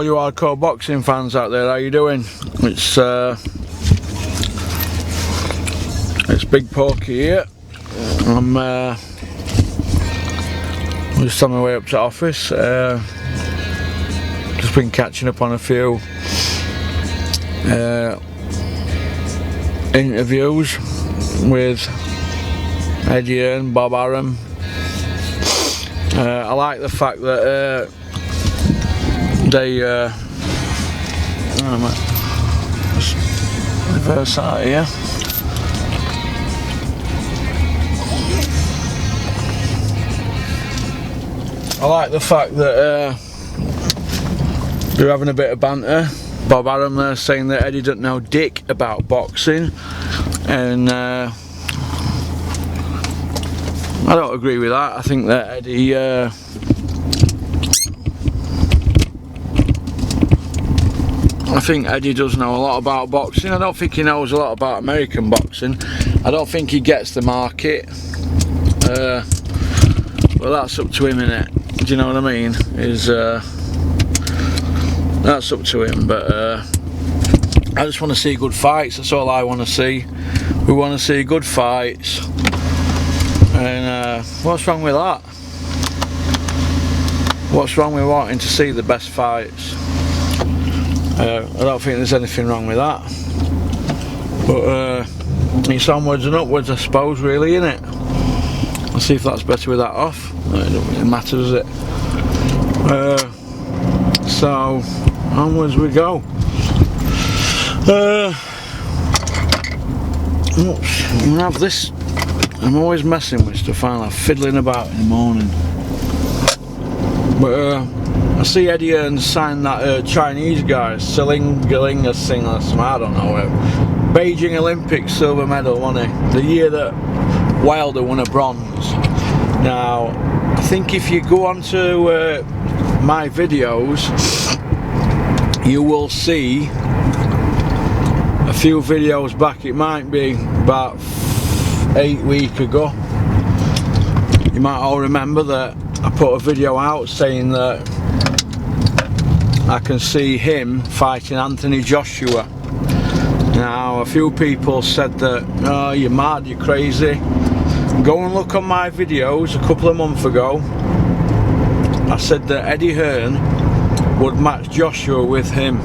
all you hardcore boxing fans out there, how you doing? It's Big Porky here. I'm just on my way up to office. Just been catching up on a few interviews with Eddie and Bob Arum. I like the fact that they just reverse out here. I like the fact that they're having a bit of banter. Bob Arum there saying that Eddie doesn't know dick about boxing, and I don't agree with that. I think that Eddie does know a lot about boxing. I don't think he knows a lot about American boxing. I don't think he gets the market. Well, that's up to him, innit? Do you know what I mean? That's up to him, but I just want to see good fights. That's all I want to see. We want to see good fights, and what's wrong with that? What's wrong with wanting to see the best fights? I don't think there's anything wrong with that, but it's onwards and upwards, I suppose, really, isn't it? Let's see if that's better with that off. It don't really matter, does it? So onwards we go. I'm gonna have this. I'm always messing with stuff, aren't I? Fiddling about in the morning. But I see Eddie Earns sign that Chinese guy, Silingalinga Singh or something, I don't know. Beijing Olympics silver medal, wasn't he? The year that Wilder won a bronze. Now, I think if you go onto my videos, you will see a few videos back. It might be about 8 weeks ago. You might all remember that I put a video out saying that I can see him fighting Anthony Joshua. Now, a few people said that, oh, you're mad, you're crazy. Go and look on my videos a couple of months ago. I said that Eddie Hearn would match Joshua with him.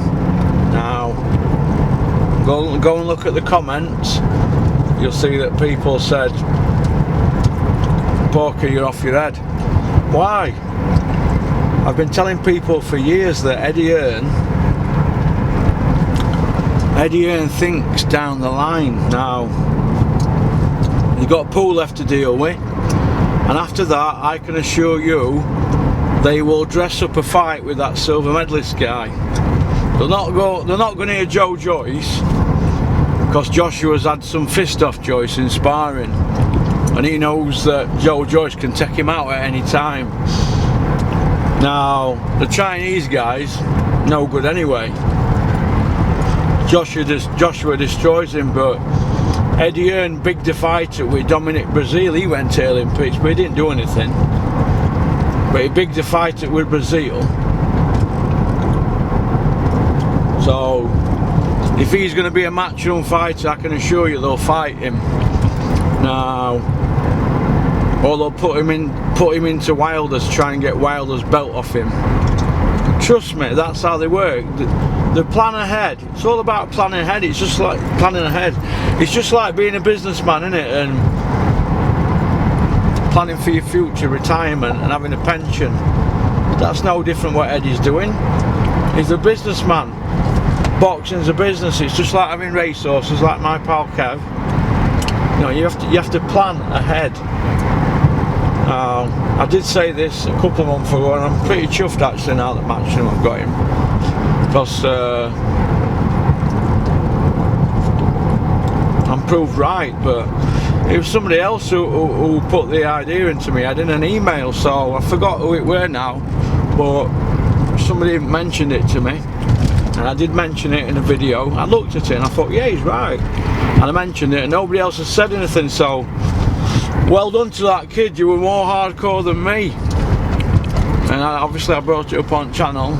Now, go and look at the comments. You'll see that people said, Porky, you're off your head. Why? I've been telling people for years that Eddie Hearn thinks down the line. Now, you've got a pool left to deal with, and after that, I can assure you, they will dress up a fight with that silver medalist guy. They're not going to hear Joe Joyce, because Joshua's had some fist off Joyce in sparring, and he knows that Joe Joyce can take him out at any time. Now, the Chinese guys, no good anyway. Joshua destroys him, but Eddie Hearn, big the fighter with Dominic Brazil, he went to Olympics, but he didn't do anything. But he big the fighter with Brazil. So, if he's going to be a matchroom fighter, I can assure you they'll fight him. Now, or they'll put him into Wilder's, try and get Wilder's belt off him. Trust me, that's how they work. They plan ahead. It's all about planning ahead. It's just like planning ahead. It's just like being a businessman, isn't it? And planning for your future, retirement, and having a pension. That's no different what Eddie's doing. He's a businessman. Boxing's a business. It's just like having racehorses, like my pal Kev. You know, you have to plan ahead. I did say this a couple of months ago, and I'm pretty chuffed actually now that Matchroom have got him, because I'm proved right. But it was somebody else who put the idea into me. I did an email, so I forgot who it were now, but somebody mentioned it to me, and I did mention it in a video. I looked at it and I thought, yeah, he's right, and I mentioned it, and nobody else has said anything. So well done to that kid, you were more hardcore than me. And obviously I brought it up on channel,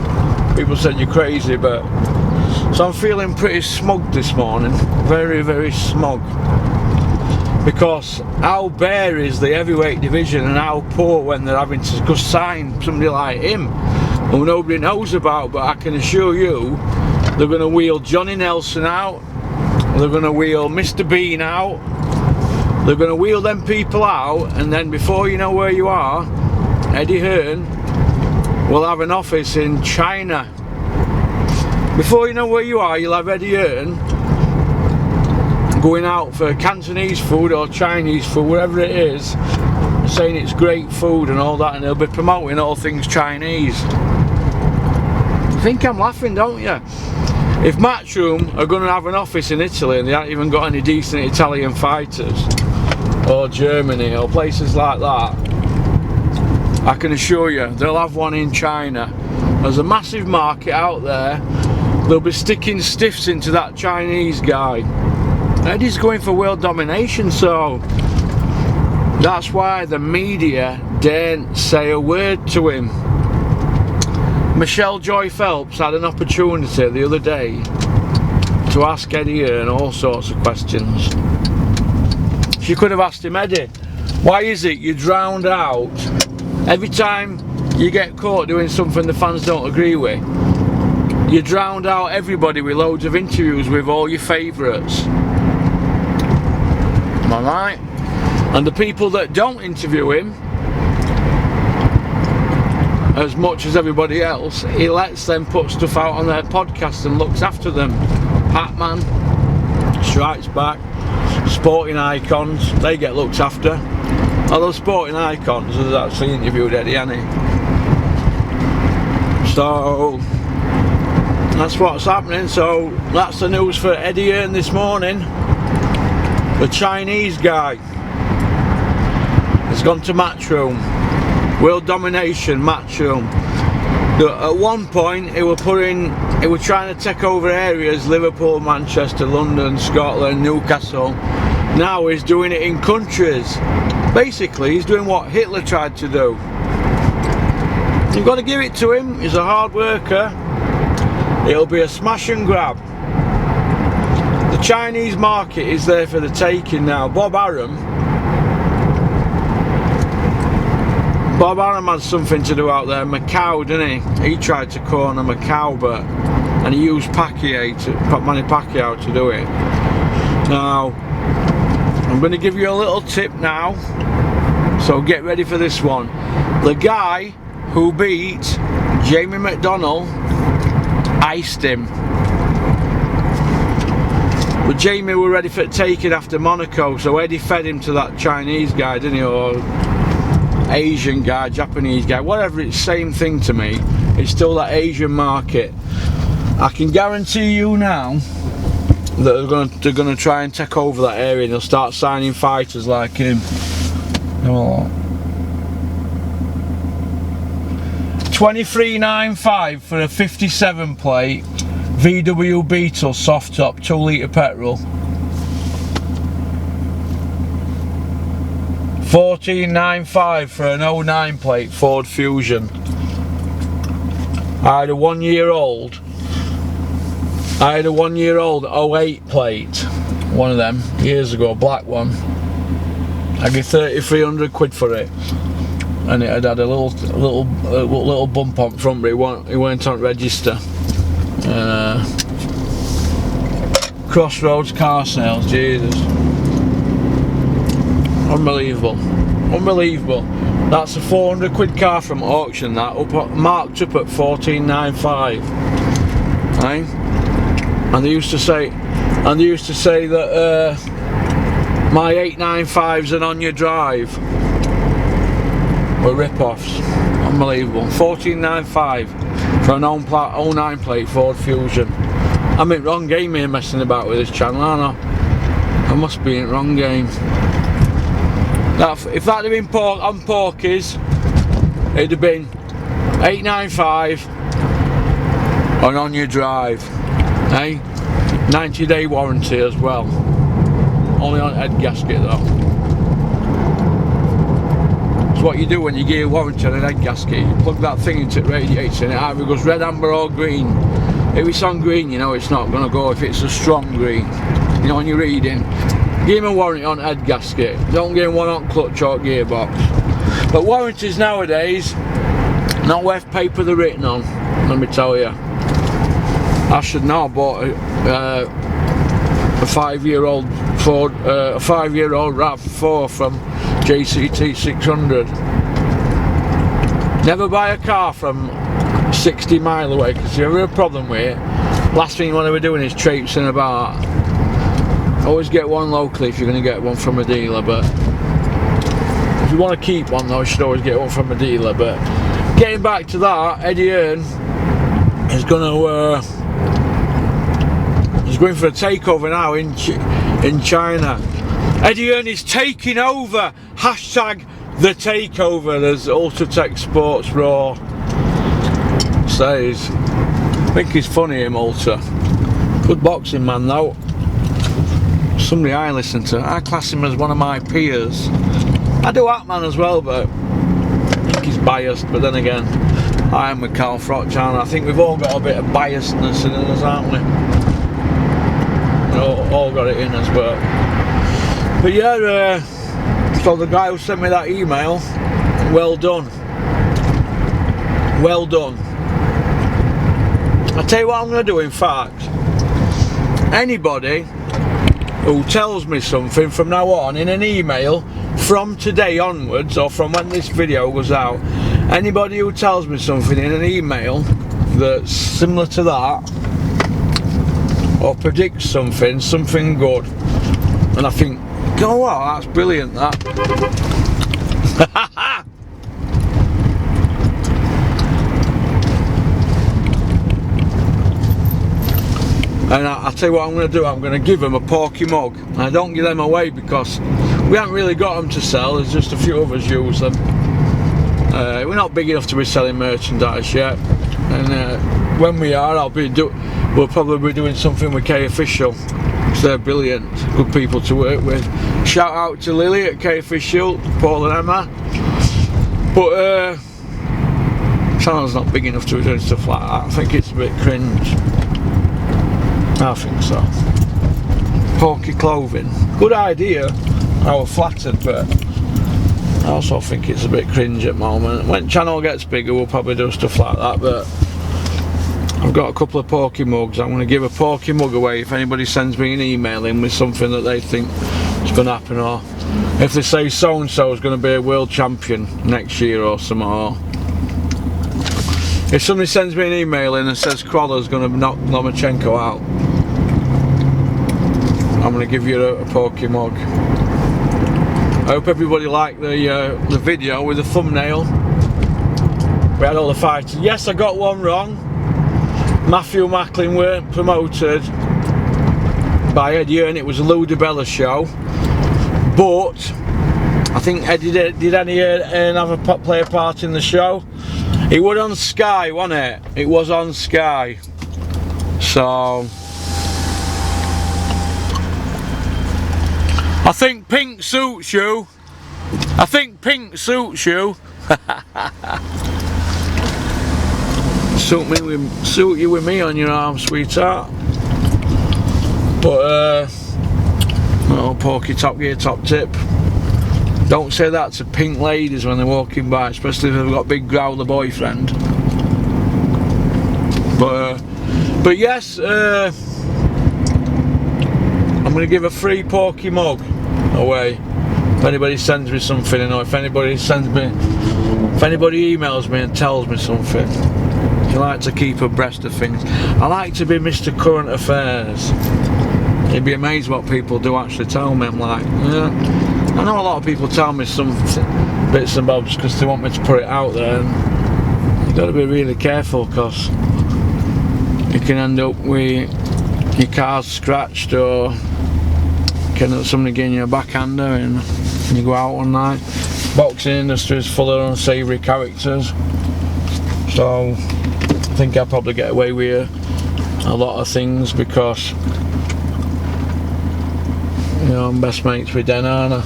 people said you're crazy, but so I'm feeling pretty smug this morning, very, very smug, because how bare is the heavyweight division and how poor when they're having to go sign somebody like him who nobody knows about. But I can assure you they're going to wheel Johnny Nelson out, they're going to wheel Mr. Bean out, they're going to wheel them people out, and then before you know where you are, Eddie Hearn will have an office in China. Before you know where you are, you'll have Eddie Hearn going out for Cantonese food or Chinese food, whatever it is, saying it's great food and all that, and he'll be promoting all things Chinese. You think I'm laughing, don't you? If Matchroom are going to have an office in Italy and they haven't even got any decent Italian fighters, or Germany or places like that, I can assure you they'll have one in China. There's a massive market out there. They'll be sticking stiffs into that Chinese guy. Eddie's going for world domination, so that's why the media daren't say a word to him. Michelle Joy Phelps had an opportunity the other day to ask Eddie Hearn all sorts of questions. She could have asked him, Eddie, why is it you drowned out every time you get caught doing something the fans don't agree with? You drowned out everybody with loads of interviews with all your favourites. Am I right? And the people that don't interview him as much as everybody else, he lets them put stuff out on their podcast and looks after them. Hatman, Strikes Back, Sporting Icons, they get looked after. Although Sporting Icons has actually interviewed Eddie, hasn't he? So that's what's happening. So that's the news for Eddie Hearn this morning. The Chinese guy has gone to Matchroom. World domination, Matchroom. At one point, he were trying to take over areas: Liverpool, Manchester, London, Scotland, Newcastle. Now he's doing it in countries. Basically, he's doing what Hitler tried to do. You've got to give it to him. He's a hard worker. It'll be a smash and grab. The Chinese market is there for the taking now. Bob Arum had something to do out there. Macau, didn't he? He tried to corner Macau, and he used Manny Pacquiao to do it. Now, I'm going to give you a little tip now, so get ready for this one. The guy who beat Jamie McDonnell iced him. But Jamie were ready for taking after Monaco, so Eddie fed him to that Chinese guy, didn't he? Or Asian guy, Japanese guy, whatever, it's same thing to me. It's still that Asian market. I can guarantee you now that they're going to try and take over that area, and they'll start signing fighters like him. Oh. 23.95 for a 57 plate VW Beetle soft top 2 litre petrol. 14.95 for an 09 plate Ford Fusion. I had a 1 year old 08 plate, one of them years ago, black one. I gave 3,300 quid for it, and it had a little bump on front, but it went on register. Crossroads car sales, Jesus. Unbelievable. That's a 400 quid car from auction, that marked up at 14.95. Right? And they used to say that my 895s and On Your Drive were rip-offs. Unbelievable. 14.95 for an 09 plate Ford Fusion. I'm in wrong game here messing about with this channel, aren't I? I must be in wrong game. If that had been on Porkys, it'd have been 895 and On Your Drive. 90-day warranty as well. Only on head gasket though. That's what you do when you give a warranty on an head gasket. You plug that thing into the radiator and it either goes red, amber or green. If it's on green, you know it's not going to go. If it's a strong green, you know, when you're reading, give him a warranty on head gasket. Don't give him one on clutch or gearbox. But warranties nowadays, not worth paper they're written on, let me tell you. I should know. I bought a 5-year-old Ford, a 5-year-old RAV4 from JCT 600. Never buy a car from 60 mile away, because if you have a problem with it, last thing you want to be doing is traipsing about. Always get one locally if you're going to get one from a dealer, but if you want to keep one though, you should always get one from a dealer. But getting back to that, Eddie Hearn is going to he's going for a takeover now in China. Eddie Hearn is taking over. Hashtag the takeover, as Ultratech Sports Raw says. I think he's funny, him Ultra. Good boxing man though. Somebody I listen to. I class him as one of my peers. I do Atman as well, but I think he's biased. But then again, I am with Carl Frochard. I think we've all got a bit of biasness in us, aren't we? All got it in us, but yeah. So the guy who sent me that email, well done. Well done. I'll tell you what I'm going to do, in fact. Anybody who tells me something from now on in an email, from today onwards, or from when this video goes out, anybody who tells me something in an email that's similar to that, or predicts something good, and I think, oh wow, that's brilliant, that. And I'll tell you what I'm going to do, I'm going to give them a Porky mug. And I don't give them away because we haven't really got them to sell, there's just a few of us use them. We're not big enough to be selling merchandise yet, and when we are, we'll probably be doing something with K Official. They're brilliant, good people to work with. Shout out to Lily at K Official, Paul and Emma. But channel's not big enough to be doing stuff like that. I think it's a bit cringe. I think so. Porky clothing, good idea. I was flattered, but I also think it's a bit cringe at the moment. When channel gets bigger, we'll probably do stuff like that. But I've got a couple of Porky mugs. I'm going to give a Porky mug away if anybody sends me an email in with something that they think is going to happen, or if they say so and so is going to be a world champion next year or something. Or if somebody sends me an email in and says Croller's going to knock Lomachenko out, I'm going to give you a Porky mug. I hope everybody liked the video with the thumbnail. We had all the fights. Yes, I got one wrong. Matthew Macklin weren't promoted by Eddie Hearn, it was a Lou DiBella show. But I think Eddie did Eddie Hearn have a play a part in the show? It was on Sky, wasn't it? It was on Sky. So I think pink suits you. I think pink suits you. Suit you with me on your arm, sweetheart. But oh, Porky Top Gear top tip. Don't say that to pink ladies when they're walking by, especially if they've got big growler boyfriend. But yes, I'm going to give a free Porky mug away if anybody sends me something, or if anybody emails me and tells me something. I like to keep abreast of things. I like to be Mr. Current Affairs. You'd be amazed what people do actually tell me. I'm like, yeah. I know a lot of people tell me some bits and bobs because they want me to put it out there, and you've got to be really careful because you can end up with your car's scratched, or can end up somebody getting you a backhander and you go out one night. Boxing industry is full of unsavoury characters, so I think I'll probably get away with a lot of things because, you know, I'm best mates with Den, aren't I?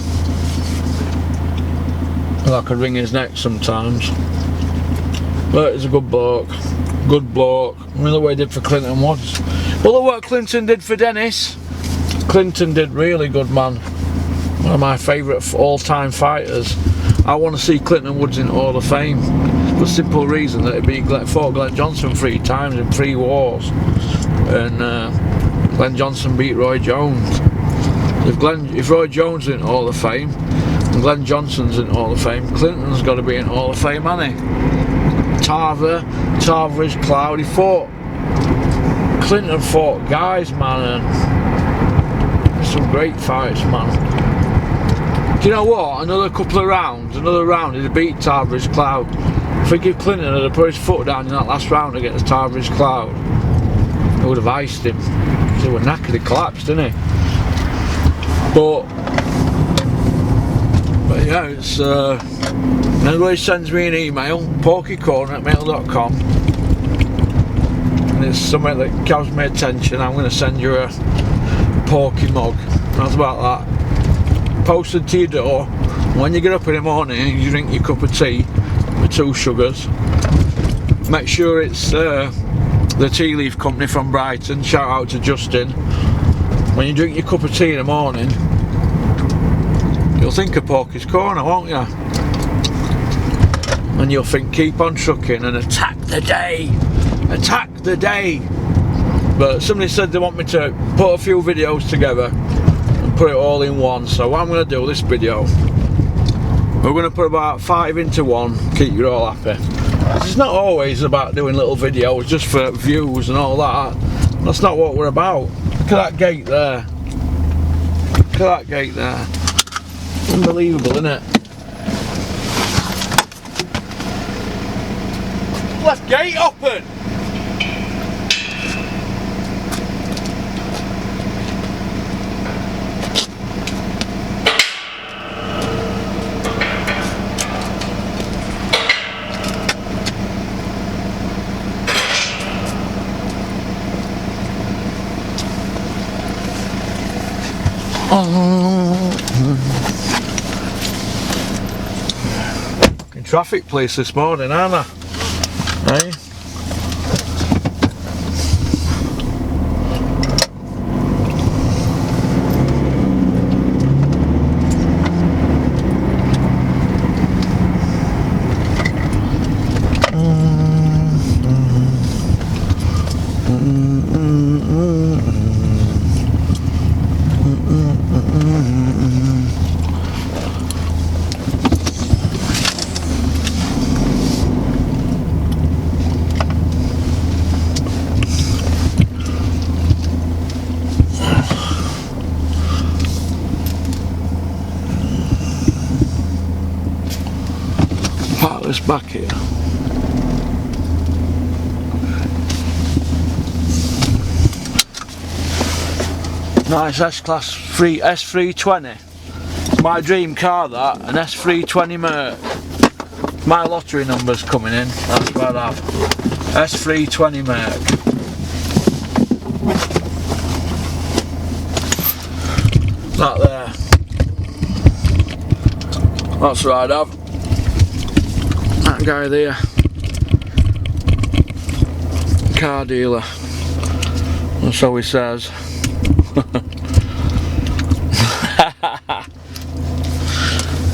I could wring his neck sometimes. But he's a good bloke. Good bloke. I mean, look what he did for Clinton Woods. Well, look what Clinton did for Dennis. Clinton did really good, man. One of my favourite all-time fighters. I want to see Clinton Woods in Hall of Fame for the simple reason that he fought Glenn Johnson 3 times in 3 wars, and Glenn Johnson beat Roy Jones. If Roy Jones is in Hall of Fame and Glenn Johnson's in Hall of Fame, Clinton's got to be in Hall of Fame, hasn't he? Tarver is Cloud. He fought. Clinton fought guys, man, and some great fights, man. Do you know what? Another couple of rounds, another round, he'd beat Tarver's Cloud. If I give Clinton had put his foot down in that last round against Tarver's Cloud, I would have iced him. He was knackered, he collapsed, didn't he? But yeah, it's anybody sends me an email, porkycorner@mail.com, and it's something that catches my attention, I'm going to send you a Porky mug. That's about that. Posted to your door. When you get up in the morning, you drink your cup of tea with 2 sugars. Make sure it's the Tea Leaf Company from Brighton. Shout out to Justin. When you drink your cup of tea in the morning, you'll think of Porky's Corner, won't you? And you'll think, keep on trucking and attack the day. Attack the day. But somebody said they want me to put a few videos together, put it all in one. So what I'm going to do this video, we're going to put about 5 into one, keep you all happy. It's not always about doing little videos just for views and all that. That's not what we're about. Look at that gate there. Look at that gate there. Unbelievable, isn't it? Left gate open. In traffic police this morning, aren't I? Hey? Park this back here. Nice S-Class S320. It's my dream car, that, an S320 Merc. My lottery number's coming in, that's what I have. S320 Merc. That there. That's what I'd have. That guy there. Car dealer. That's how he says.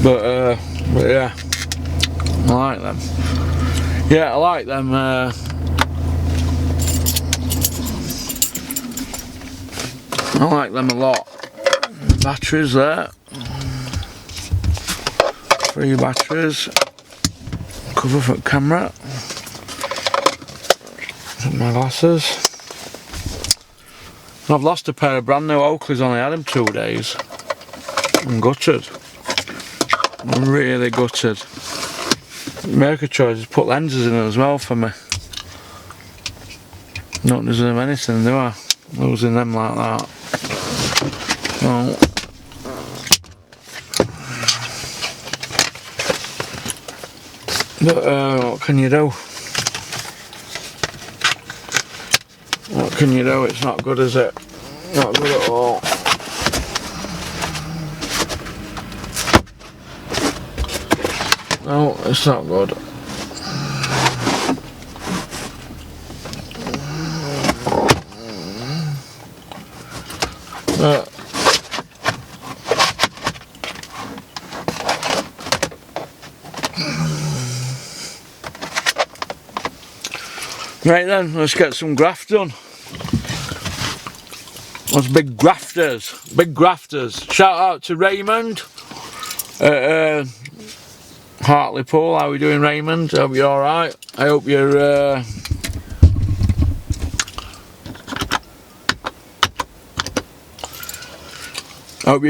but yeah, I like them. Yeah, I like them. I like them a lot. Batteries there. 3 batteries. Cover for camera. My glasses. I've lost a pair of brand new Oakleys, only had them 2 days. I'm gutted. I'm really gutted. Mercatron has put lenses in it as well for me. Not losing them anything, do I? Losing them like that. So, but what can you do? What can you do? It's not good, is it? Not good at all. It's not good. Right then, let's get some graft done. Those big grafters, big grafters. Shout out to Raymond at Hartlepool. How are you doing, Raymond? I hope you're alright. I hope you're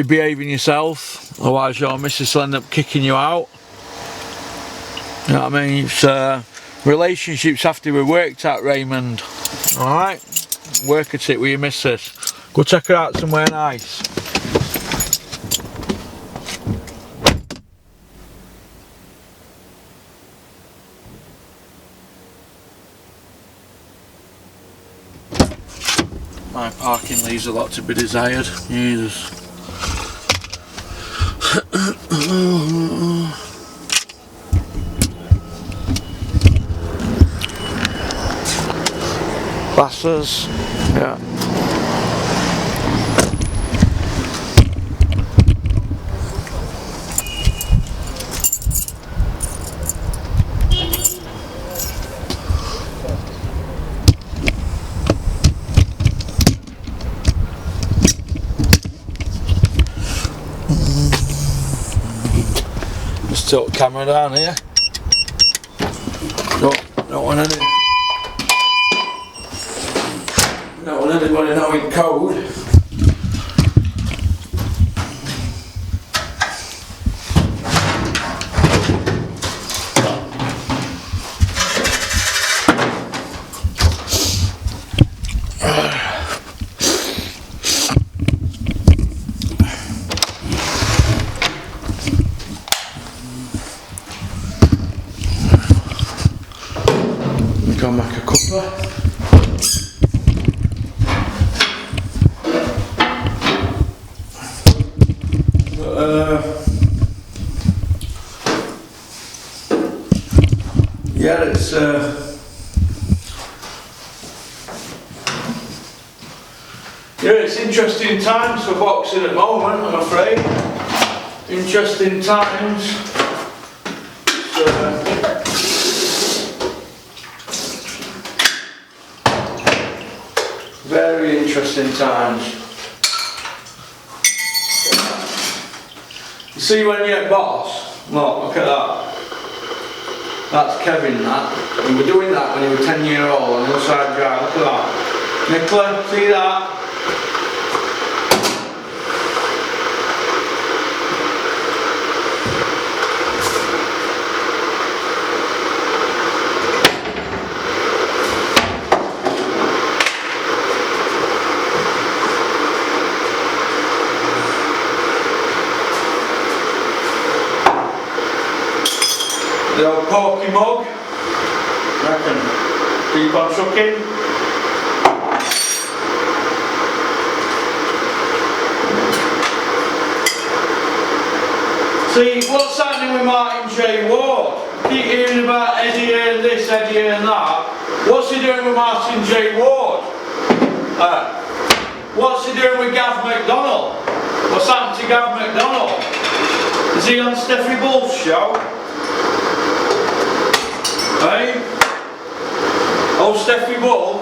behaving yourself, otherwise your missus will end up kicking you out. You know what I mean? It's, relationships have to be worked at, Raymond. Alright? Work at it with your missus. Go take her out somewhere nice. My parking leaves a lot to be desired. Jesus. Glasses, yeah. Just tilt the camera down here. Don't want any. Don't want anybody knowing code. Go make a cuppa. Yeah, it's interesting times for boxing at the moment, I'm afraid. Interesting times. Very interesting times. You see when you're a boss, look at that. That's Kevin, that. We were doing that when he was 10-year-old on the other side of the drive. Look at that. Nicola, see that? The old Porky mug, I reckon, keep on trucking. See, what's happening with Martin J. Ward? Keep hearing about Eddie and this, Eddie and that. What's he doing with Martin J. Ward? What's he doing with Gav McDonald? What's happened to Gav McDonald? Is he on Steffi Bull's show? Hey? Old Steffi Bull,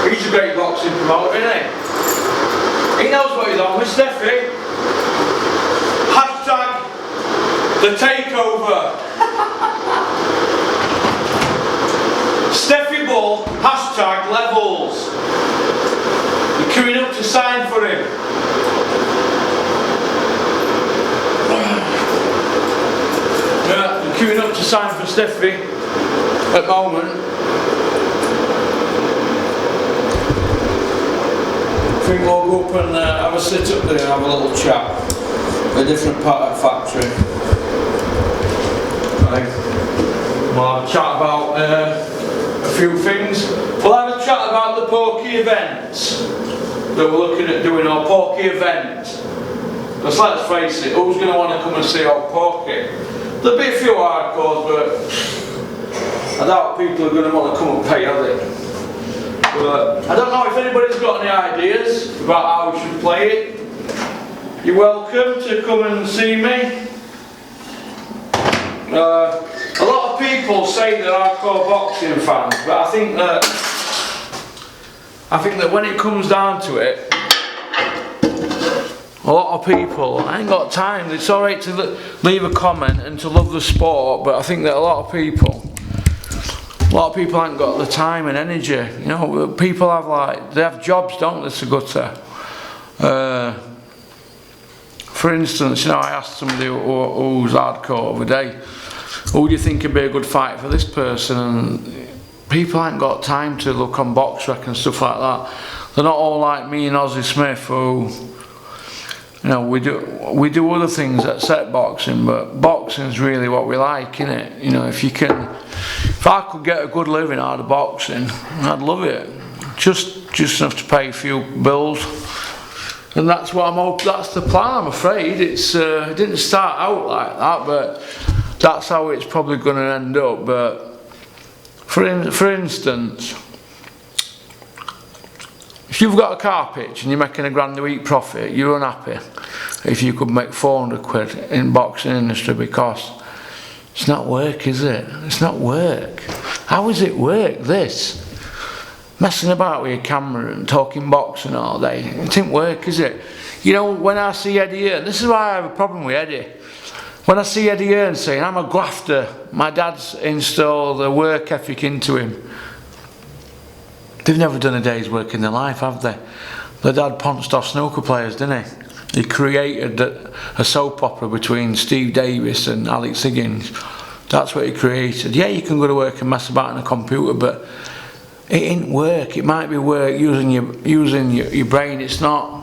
he's a great boxing promoter, isn't he? He knows what he's on with Steffi. Hashtag the takeover. Steffi Bull, hashtag levels. You're queuing up to sign for him. Yeah, you're queuing up to sign for Steffi. At the moment, I think we'll go up and have a sit up there and have a little chat. A different part of the factory. Right. We'll have a chat about a few things. We'll have a chat about the Porky events that we're looking at doing, our Porky event. Because let's face it, who's going to want to come and see our Porky? There'll be a few hardcores, but I doubt people are going to want to come and pay, are they? But I don't know if anybody's got any ideas about how we should play it. You're welcome to come and see me. A lot of people say they're hardcore boxing fans, but I think that when it comes down to it, a lot of people ain't got time. It's alright to leave a comment and to love the sport, but I think that a lot of people ain't got the time and energy. You know, people they have jobs, don't they, to go to. For instance, you know, I asked somebody who's hardcore the other day, who do you think would be a good fight for this person? And people ain't got time to look on BoxRec and stuff like that. They're not all like me and Ozzy Smith, who, you know, we do other things at set boxing, but boxing's really what we like, innit? You know, if I could get a good living out of boxing, I'd love it. Just enough to pay a few bills. And that's that's the plan, I'm afraid. It didn't start out like that, but that's how it's probably going to end up. But for instance, if you've got a car pitch and you're making £1 a week profit, you're unhappy if you could make 400 quid in boxing industry, because it's not work, is it? It's not work. How is it work, this? Messing about with your camera and talking boxing all day. It didn't work, is it? You know, when I see Eddie Hearn, this is why I have a problem with Eddie. When I see Eddie Hearn saying, I'm a grafter, my dad's installed a work ethic into him. They've never done a day's work in their life, have they? Their dad pounced off snooker players, didn't he? He created a soap opera between Steve Davis and Alex Higgins. That's what he created. Yeah, you can go to work and mess about on a computer, but it ain't work. It might be work using your brain. It's not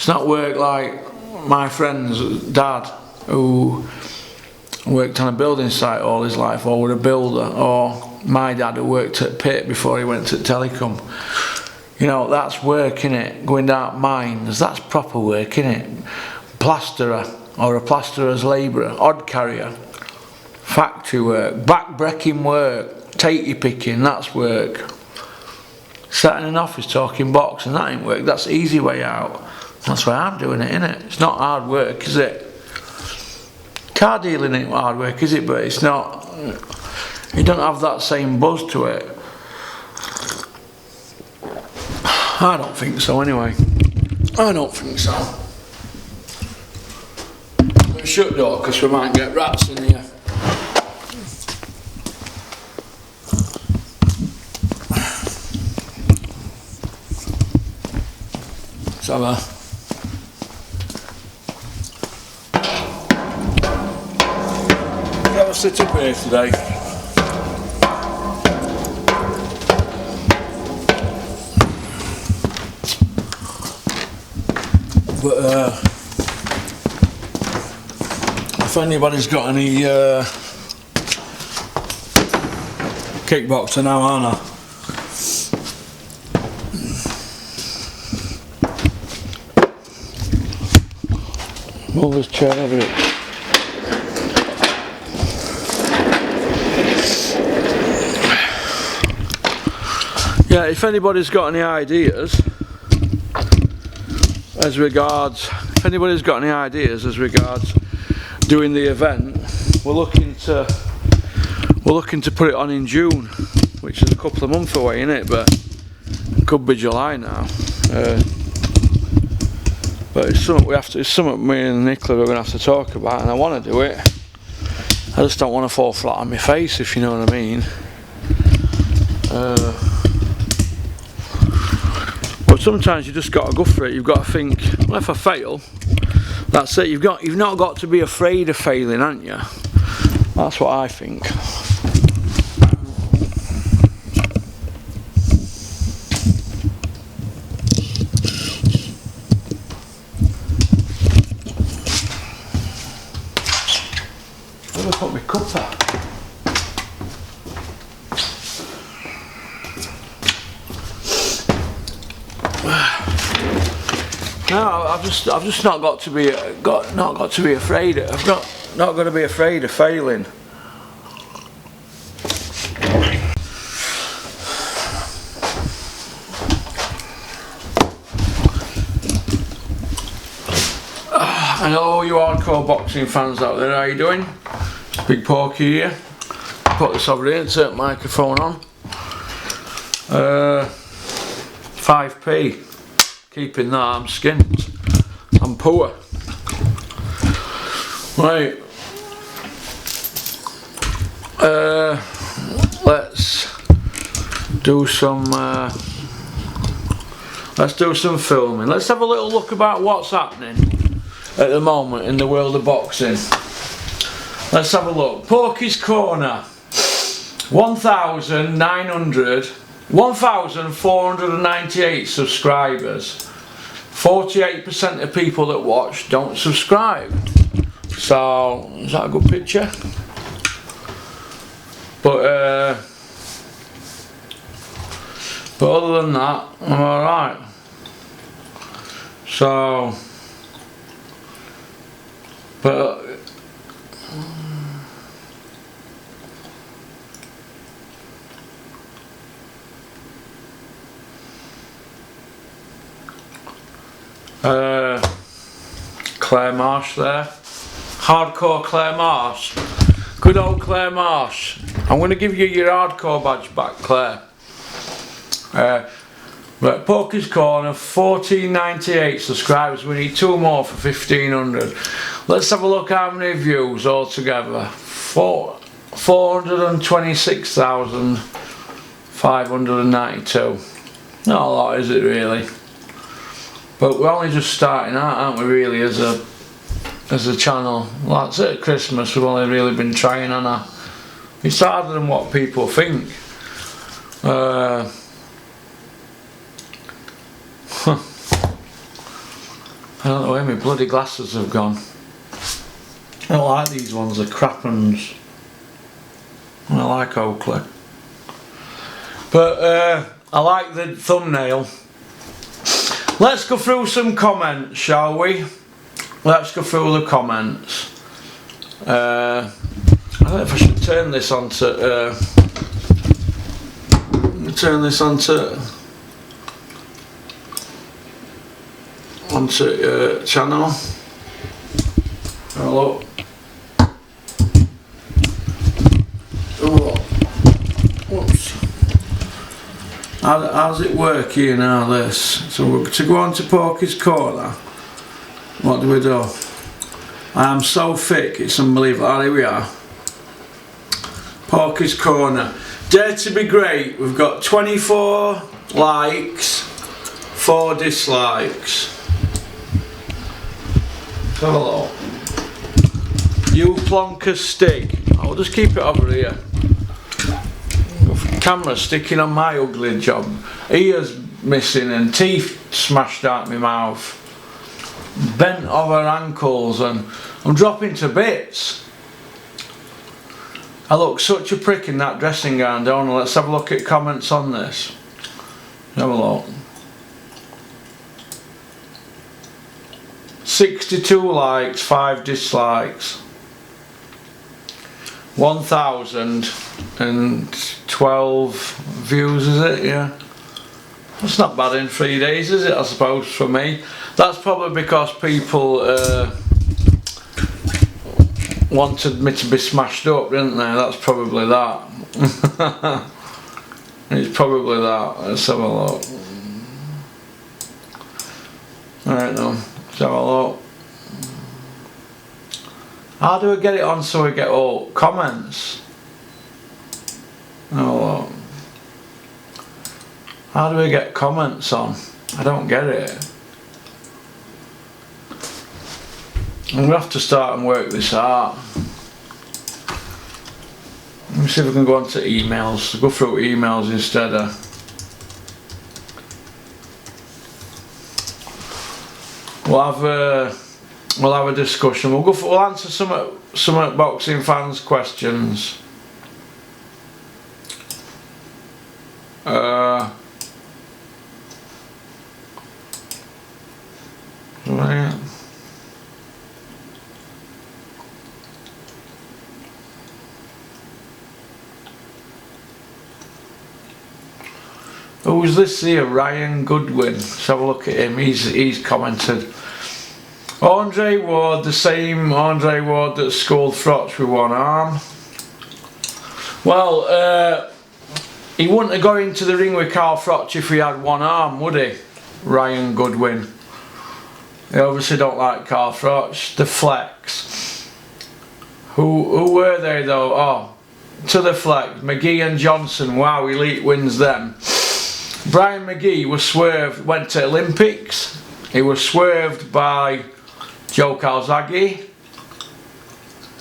work like my friend's dad, who worked on a building site all his life, or was a builder, or my dad, who worked at Pitt before he went to Telecom. You know, that's work, innit? Going down mines, that's proper work, innit? Plasterer, or a plasterer's labourer, odd carrier, factory work, back-breaking work, tatey picking, that's work. Sat in an office talking boxing, that ain't work, that's the easy way out. That's why I'm doing it, innit? It's not hard work, is it? Car dealing ain't hard work, is it? But it's not, you don't have that same buzz to it. I don't think so, anyway. I don't think so. We'll shut door, because we might get rats in here. So, I'll sit up here today. But if anybody's got any kickboxer now, aren't I? Move this chair over it. Yeah, if anybody's got any ideas as regards doing the event, we're looking to put it on in June, which is a couple of months away, innit? But it could be July now. But it's something me and Nicola are going to have to talk about, and I want to do it. I just don't want to fall flat on my face, if you know what I mean. But sometimes you just got to go for it. You've got to think, well, if I fail, that's it. You've not got to be afraid of failing, haven't you? That's what I think. Where have I put my cuppa? No, I've just not got to be afraid. I've not got to be afraid of failing. And all you hardcore boxing fans out there, how you doing? Big Porky here. Put this over here and turn the microphone on. 5p. Keeping that, I'm skint. I'm poor. Right. Let's do some filming. Let's have a little look about what's happening at the moment in the world of boxing. Let's have a look. Porky's Corner. 1,498 subscribers. 48% of people that watch don't subscribe. So, is that a good picture? But other than that, I'm alright. So, but Claire Marsh there. Hardcore Claire Marsh. Good old Claire Marsh. I'm going to give you your hardcore badge back, Claire. Right, Porky's Corner, 1498 subscribers. We need 2 more for 1,500. Let's have a look how many views altogether. 426,592. Not a lot, is it really? But we're only just starting out, aren't we, really, as a channel. Well, that's it, Christmas, we've only really been trying on our... It's harder than what people think. I don't know where my bloody glasses have gone. I don't like these ones, they're crap ones. I like Oakley. But I like the thumbnail. Let's go through some comments, shall we? Let's go through the comments. I don't know if I should turn this onto channel. Hello. Oh, whoops. How's it work here now, this? So we're to go on to Porky's Corner. What do we do? I am so thick, it's unbelievable. Oh, here we are. Porky's Corner. Dare to be great. We've got 24 likes, 4 dislikes. Have a look. You plonker stick. I'll just keep it over here. Camera sticking on my ugly job. Ears missing and teeth smashed out my mouth. Bent over ankles and I'm dropping to bits. I look such a prick in that dressing gown, don't I? Let's have a look at comments on this. Have a look. 62 likes, 5 dislikes. 1,012 views, is it? Yeah. That's not bad in 3 days, is it? I suppose for me. That's probably because people wanted me to be smashed up, didn't they? That's probably that. It's probably that. Let's have a look. Alright then, let's have a look. How do we get it on so we get all comments? Oh, how do we get comments on? I don't get it. I'm going to have to start and work this out. Let me see if I can go on to emails. Go through emails instead of... We'll have a discussion. We'll answer some boxing fans' questions. Who's this here? Ryan Goodwin. Let's have a look at him. He's commented. Andre Ward, the same Andre Ward that schooled Frotch with one arm. Well, he wouldn't have gone into the ring with Carl Frotch if he had one arm, would he? Ryan Goodwin. They obviously don't like Carl Frotch. The Flex. Who were they though? Oh, to the Flex. McGee and Johnson. Wow, Elite wins them. Brian McGee was swerved, went to Olympics. He was swerved by Joe Calzaghe.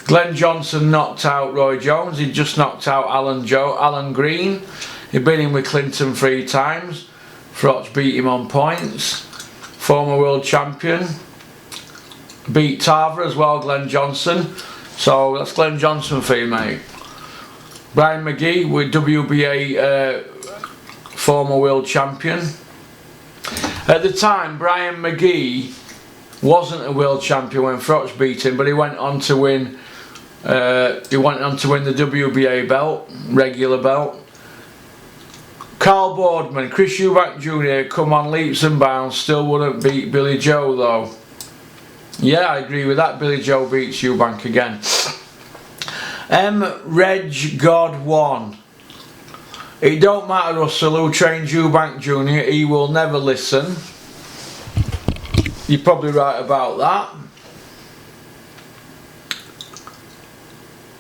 Glenn Johnson knocked out Roy Jones. He just knocked out Alan Green. He'd been in with Clinton 3 times. Frotch beat him on points. Former world champion. Beat Tarver as well, Glenn Johnson. So that's Glenn Johnson for you, mate. Brian McGee with WBA former world champion. At the time, Brian McGee wasn't a world champion when Frotch beat him, but he went on to win. He went on to win the WBA belt, regular belt. Carl Boardman, Chris Eubank Jr. come on leaps and bounds, still wouldn't beat Billy Joe though. Yeah, I agree with that. Billy Joe beats Eubank again. Reg God 1. It don't matter, Russell, who trained Eubank Jr. He will never listen. You're probably right about that.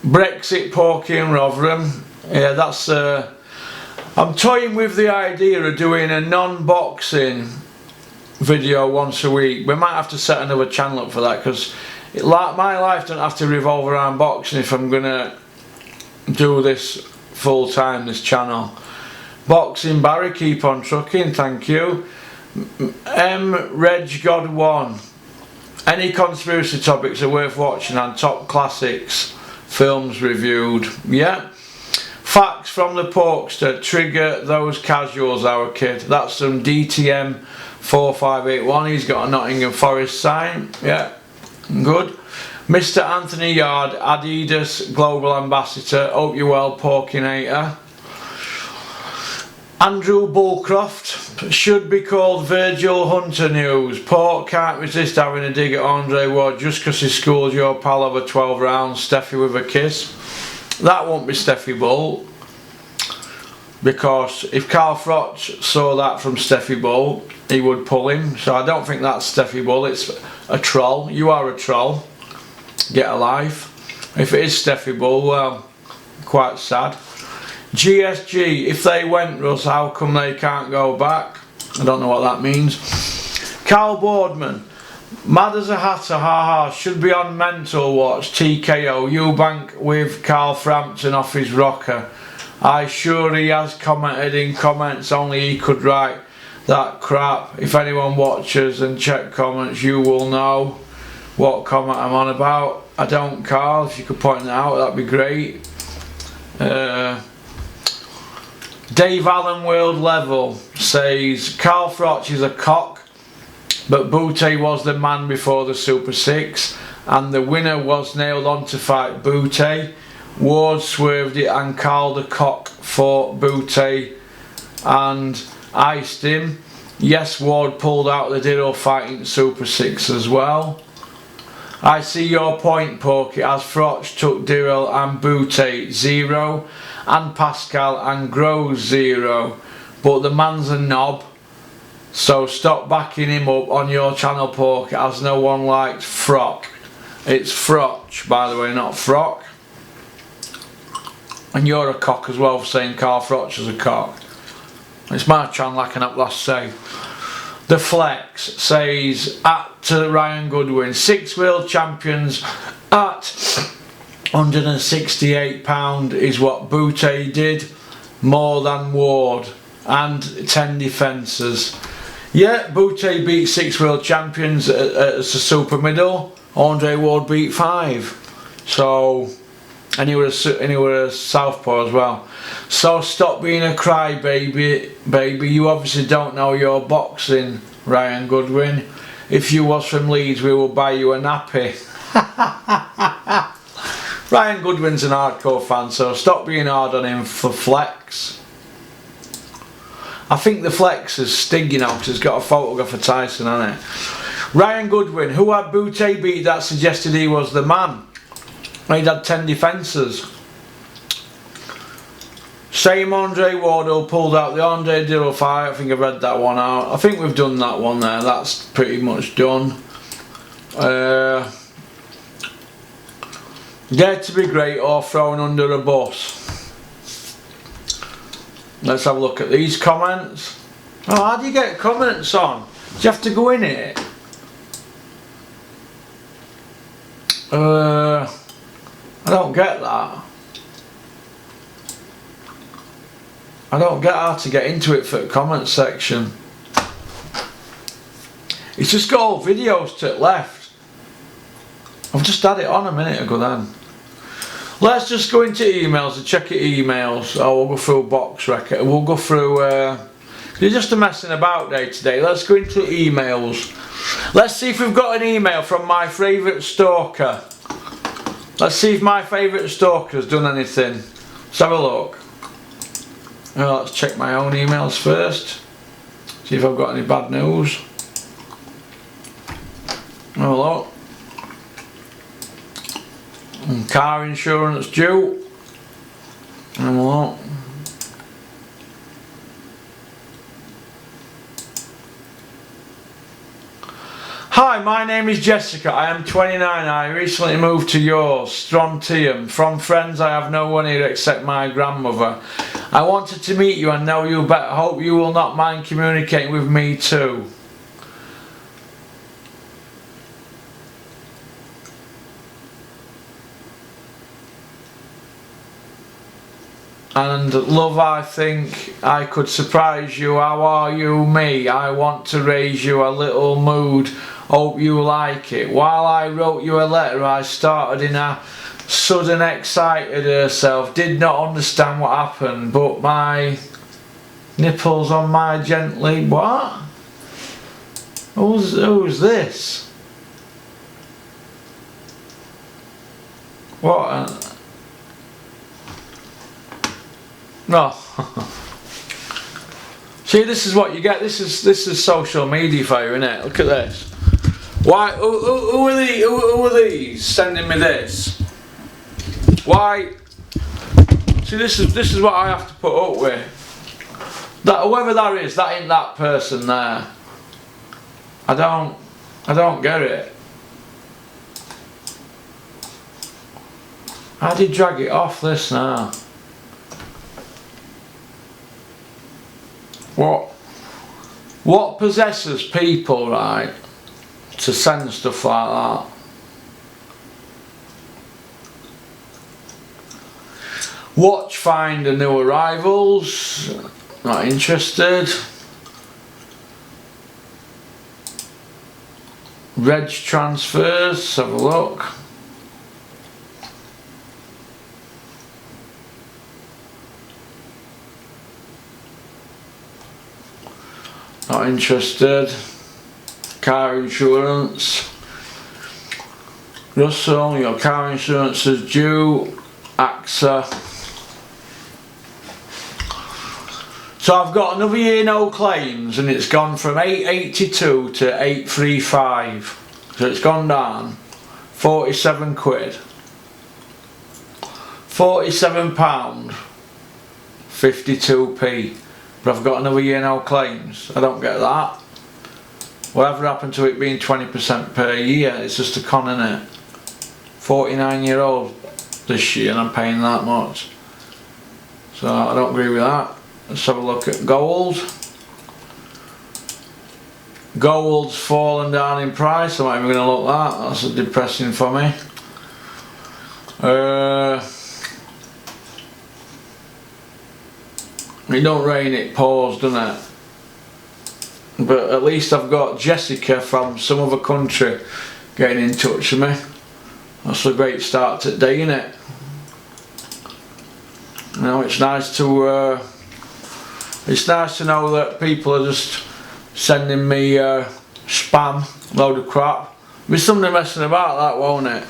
Brexit, Porky and Rotherham. Yeah, that's I'm toying with the idea of doing a non-boxing video once a week. We might have to set another channel up for that, because my life don't have to revolve around boxing if I'm gonna do this full time, this channel. Boxing Barry, keep on trucking, thank you. Reg God 1. Any conspiracy topics are worth watching and top classics films reviewed. Yeah. Facts from the Porkster. Trigger those casuals, our kid. That's some DTM 4581. He's got a Nottingham Forest sign. Yeah. Good. Mr. Anthony Yard, Adidas Global Ambassador. Hope you're well, Porkinator. Andrew Bullcroft, should be called Virgil Hunter News. Pork can't resist having a dig at Andre Ward just because he schooled your pal over 12 rounds. Steffi with a kiss. That won't be Steffi Bull, because if Carl Frotch saw that from Steffi Bull, he would pull him. So I don't think that's Steffi Bull. It's a troll. You are a troll. Get a life. If it is Steffi Bull, well, quite sad. GSG, if they went, Russ, how come they can't go back? I don't know what that means. Carl Boardman, mad as a hatter, haha, should be on mental watch. TKO, Eubank with Carl Frampton off his rocker. I sure he has commented in comments, only he could write that crap. If anyone watches and check comments, you will know what comment I'm on about. I don't, Carl. If you could point it out, that'd be great. Dave Allen World Level says Carl Frotch is a cock, but Boutte was the man before the Super 6, and the winner was nailed on to fight Boutte. Ward swerved it and Carl the cock fought Boutte and iced him. Yes, Ward pulled out the Ditto fighting Super 6 as well. I see your point, Porky, as Frotch took Dirrell and Boutte 0, and Pascal and Groves 0, but the man's a knob, so stop backing him up on your channel, Porky, as no one liked Frock. It's Frotch, by the way, not Frock. And you're a cock as well for saying Carl Frotch is a cock. It's my channel, I can at last say. The Flex says at Ryan Goodwin, 6 world champions at £168 is what Boutte did, more than Ward, and 10 defences. Yeah, Boutte beat 6 world champions as a super middle. Andre Ward beat 5. So, and he was a southpaw as well. So stop being a crybaby, baby. You obviously don't know your boxing, Ryan Goodwin. If you was from Leeds, we will buy you a nappy. Ryan Goodwin's an hardcore fan, so stop being hard on him for Flex. I think the flex is Stig, you know, because it's got a photograph of Tyson on it. Ryan Goodwin, who had Boutte beat that suggested he was the man. He'd had 10 defences. Same Andre Wardle pulled out the Andre Dillo fight. I think I've read that one out. I think we've done that one there. That's pretty much done. Dare to be great or thrown under a bus. Let's have a look at these comments. Oh, how do you get comments on? Do you have to go in it? I don't get that. I don't get how to get into it for the comment section. It's just got all videos to the left. I've just had it on a minute ago then. Let's just go into emails and check your emails. Oh, we'll go through box record. We'll go through... You're just a messing about day today. Let's go into emails. Let's see if we've got an email from my favourite stalker. Let's see if my favourite stalker has done anything. Let's have a look. Well, let's check my own emails first. See if I've got any bad news. Have a look. Car insurance due. Have a look. Hi, my name is Jessica. I am 29. I recently moved to yours, Strontium. From friends, I have no one here except my grandmother. I wanted to meet you and know you better. Hope you will not mind communicating with me too. And love, I think I could surprise you. How are you, me? I want to raise you a little mood. Hope you like it. While I wrote you a letter, I started in a sudden excited herself. Did not understand what happened, but my nipples on my gently... What? Who's this? What? No. See, this is what you get. This is social media for you, innit? Look at this. Why? Who are these sending me this? Why? See, this is what I have to put up with. That whoever that is, that ain't that person there. I don't get it. How do you drag it off this now? What possesses people, right, to send stuff like that? Watch finder new arrivals. Not interested. Reg transfers. Have a look. Not interested. Car insurance. Russell, your car insurance is due. AXA. So I've got another year no claims and it's gone from 882 to 835. So it's gone down 47 quid. £47 52p. But I've got another year no claims. I don't get that. Whatever happened to it being 20% per year? It's just a con, innit? 49-year-old this year and I'm paying that much. So I don't agree with that. Let's have a look at gold. Gold's fallen down in price. I'm not even going to look at that. That's depressing for me. It don't rain, it pours, doesn't it? But at least I've got Jessica from some other country getting in touch with me. That's a great start to the day, isn't it? You know, it's nice to know that people are just sending me spam, load of crap. There'll be somebody messing about that, won't it?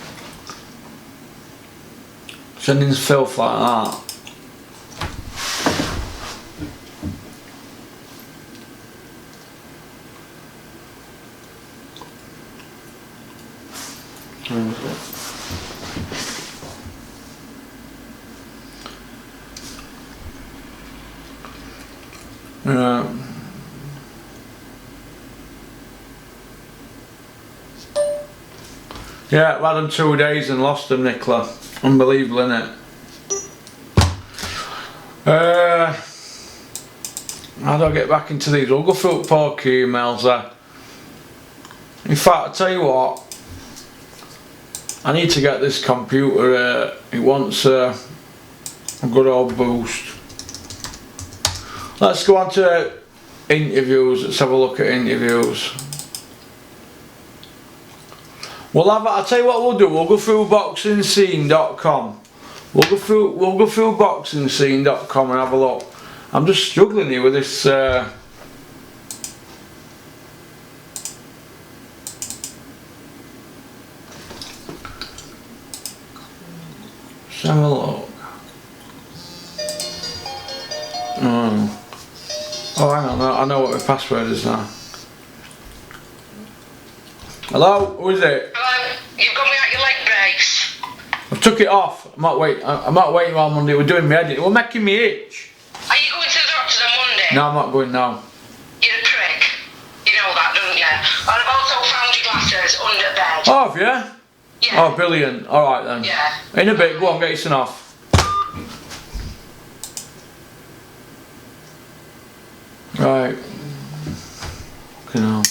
Sending filth like that. Yeah, I've had them 2 days and lost them, Nicola. Unbelievable, innit? How do I get back into these? We'll go through Porky emails there. In fact, I'll tell you what, I need to get this computer, it wants a good old boost. Let's go on to interviews, let's have a look at interviews. I'll tell you what we'll do, we'll go through boxingscene.com. We'll go through boxingscene.com and have a look. I'm just struggling here with this let's have a look. Oh, hang on, I know what my password is now. Hello, who is it? Hello, you've got me at your leg brace. I took it off. I'm not waiting on Monday. We're doing my head. It was making me itch. Are you going to the doctor on Monday? No, I'm not going now. You're a prick. You know that, don't you? And I've also found your glasses under bed. Oh, have you? Yeah. Oh, brilliant. Alright then. Yeah. In a bit, go on, get your son off. Right. Fucking hell.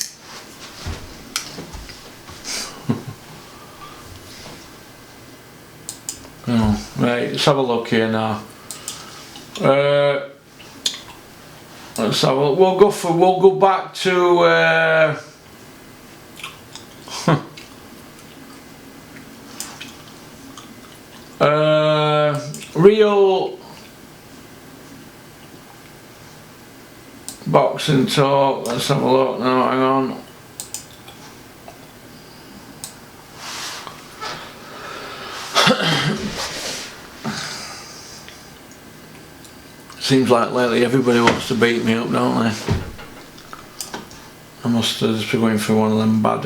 Oh, right, let's have a look here now. Let's have a, we'll go back to real boxing talk. Let's have a look now, hang on. Seems like lately everybody wants to beat me up, don't they? I must have just been going through one of them bad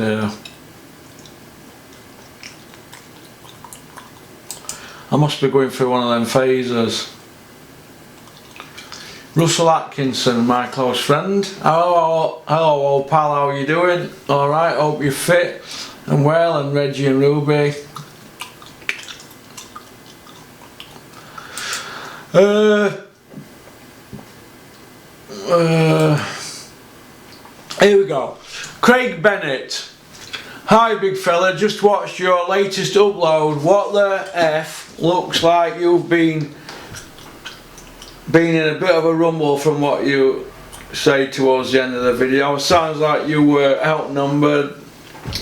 I must be going through one of them phases. Russell Atkinson, my close friend. Hello old pal, how are you doing? Alright, hope you're fit and well, and Reggie and Ruby. Here we go. Craig Bennett. Hi big fella, just watched your latest upload. What the F? Looks like you've been in a bit of a rumble from what you say towards the end of the video. Sounds like you were outnumbered.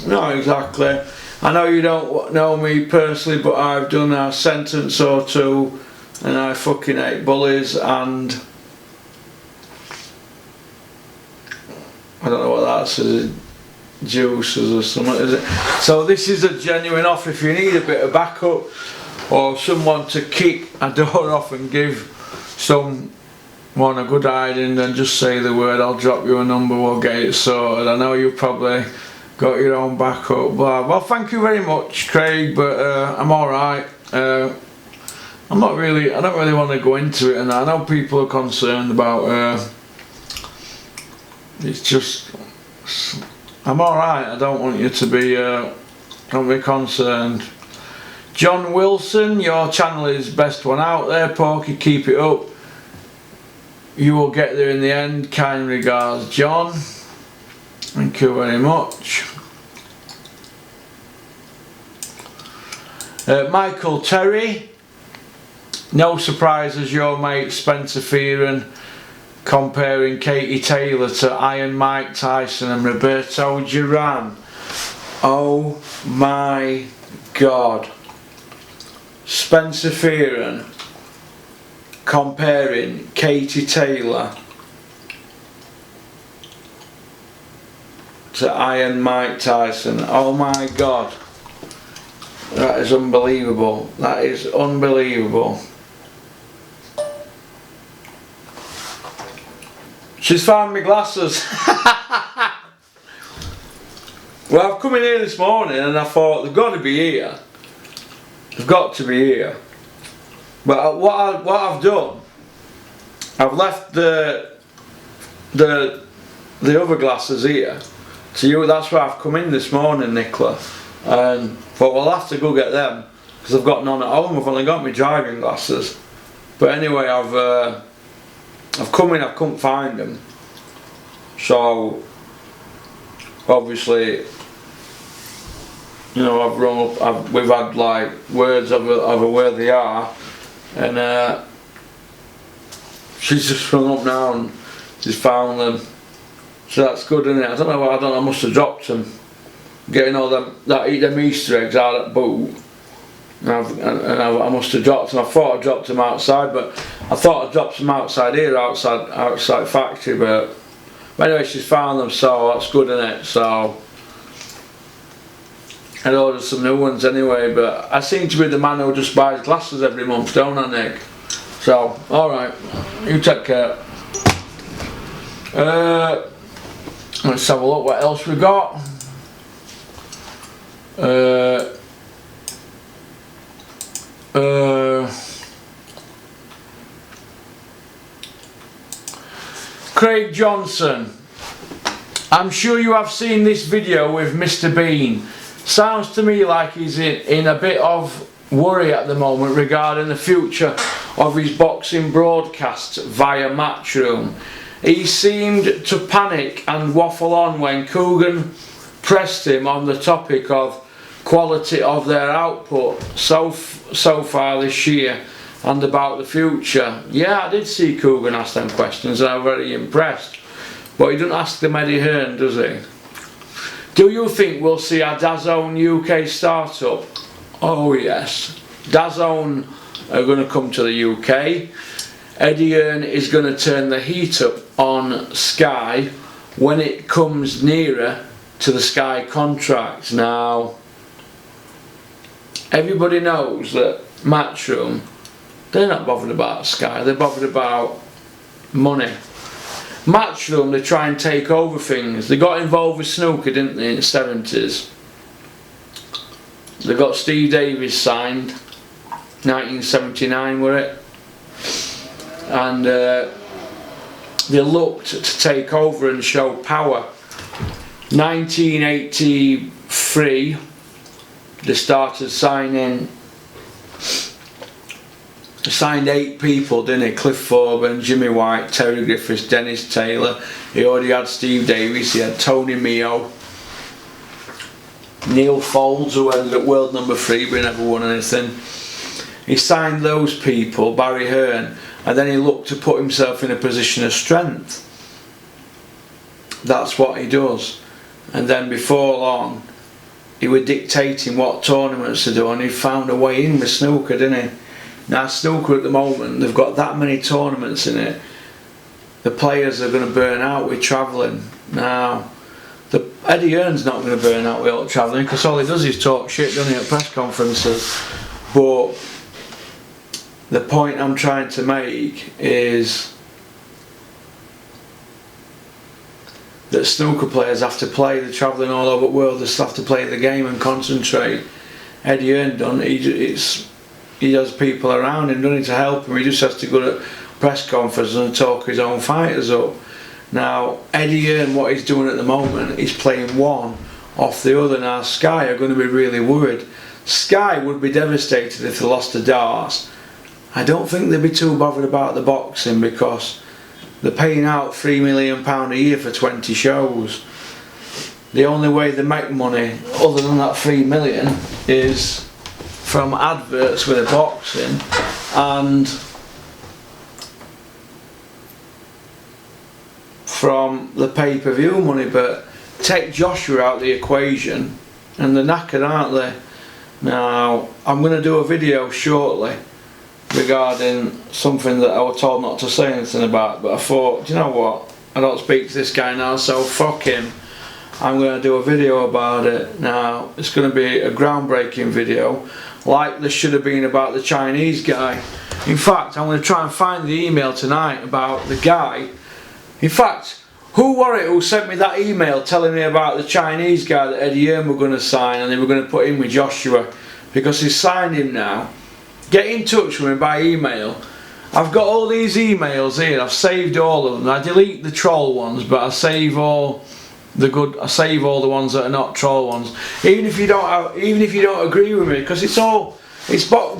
Not exactly. I know you don't know me personally, but I've done a sentence or two and I fucking hate bullies, and I don't know what that's, is it juices or something, is it? So this is a genuine offer. If you need a bit of backup or someone to kick a door off and give someone a good hiding, then just say the word, I'll drop you a number, we'll get it sorted. I know you probably got your own backup, blah. Well, thank you very much Craig, but I'm alright. I don't really want to go into it, and I know people are concerned about it's just, I'm alright. I don't want you to be don't be concerned. John Wilson, your channel is best one out there, Porky, keep it up. You will get there in the end. Kind regards, John. Thank you very much. Michael Terry. No surprise as your mate Spencer Fearon comparing Katie Taylor to Iron Mike Tyson and Roberto Duran. Oh my God. Spencer Fearon comparing Katie Taylor to Iron Mike Tyson. Oh my God. That is unbelievable. That is unbelievable. She's found my glasses. Well, I've come in here this morning and I thought they've got to be here. They've got to be here. But what I've done, I've left the other glasses here. To you, that's why I've come in this morning, Nicola. And thought, well, I'll have to go get them because I've got none at home. I've only got my driving glasses. But anyway, I've come in. I couldn't find them. So obviously, you know, I've rung up. We've had like words of where they are, and she's just rung up now and she's found them. So that's good, isn't it? I don't know. I must have dropped them. Getting all them Easter eggs out at boot, and I must have dropped them. I thought I dropped them outside, but I thought I dropped them outside here, outside factory. But anyway, she's found them, so that's good, isn't it? So I'd ordered some new ones anyway. But I seem to be the man who just buys glasses every month, don't I, Nick? So all right, you take care. Let's have a look what else we got. Craig Johnson, I'm sure you have seen this video with Mr. Bean. Sounds to me like he's in a bit of worry at the moment regarding the future of his boxing broadcasts via Matchroom. He seemed to panic and waffle on when Coogan pressed him on the topic of quality of their output so far this year and about the future. Yeah, I did see Coogan ask them questions and I'm very impressed, but he doesn't ask them Eddie Hearn, does he? Do you think we'll see a DAZN UK startup? Oh yes, DAZN are going to come to the UK. Eddie Hearn is going to turn the heat up on Sky when it comes nearer to the Sky contract. Now, everybody knows that Matchroom, they're not bothered about Sky, they're bothered about money. Matchroom, they try and take over things. They got involved with snooker, didn't they, in the 70s. They got Steve Davis signed, 1979 were it, and they looked to take over and show power. 1983 they started signing, signed 8 people, didn't he? Cliff Thorburn, Jimmy White, Terry Griffiths, Dennis Taylor. He already had Steve Davis, he had Tony Mio, Neil Folds, who ended up world number 3 but never won anything. He signed those people, Barry Hearn, and then he looked to put himself in a position of strength. That's what he does. And then before long he was dictating what tournaments to do, and he found a way in with snooker, didn't he? Now snooker at the moment, they've got that many tournaments in it, the players are going to burn out with travelling. Now Eddie Hearn's not going to burn out with all travelling because all he does is talk shit, doesn't he, at press conferences. But the point I'm trying to make is that snooker players have to play, they're travelling all over the world, they still have to play the game and concentrate. Eddie Hearn done, he has people around him, doesn't he, to help him. He just has to go to press conferences and talk his own fighters up. Now Eddie Hearn, what he's doing at the moment, he's playing one off the other. Now Sky are going to be really worried. Sky would be devastated if they lost the darts. I don't think they'd be too bothered about the boxing because they're paying out £3 million a year for 20 shows. The only way they make money other than that 3 million is from adverts with the boxing and from the pay-per-view money. But take Joshua out of the equation and they're knackered, aren't they? Now I'm going to do a video shortly regarding something that I was told not to say anything about, but I thought, do you know what, I don't speak to this guy now, so fuck him. I'm going to do a video about it. Now it's going to be a groundbreaking video like there should have been about the Chinese guy. In fact, I'm going to try and find the email tonight about the guy. In fact, Who were it who sent me that email telling me about the Chinese guy that Eddie Hearn were going to sign, and they were going to put in with Joshua because he's signed him now? Get in touch with me by email. I've got all these emails here. I've saved all of them. I delete the troll ones, but I save all the good. I save all the ones that are not troll ones. Even if you don't agree with me, because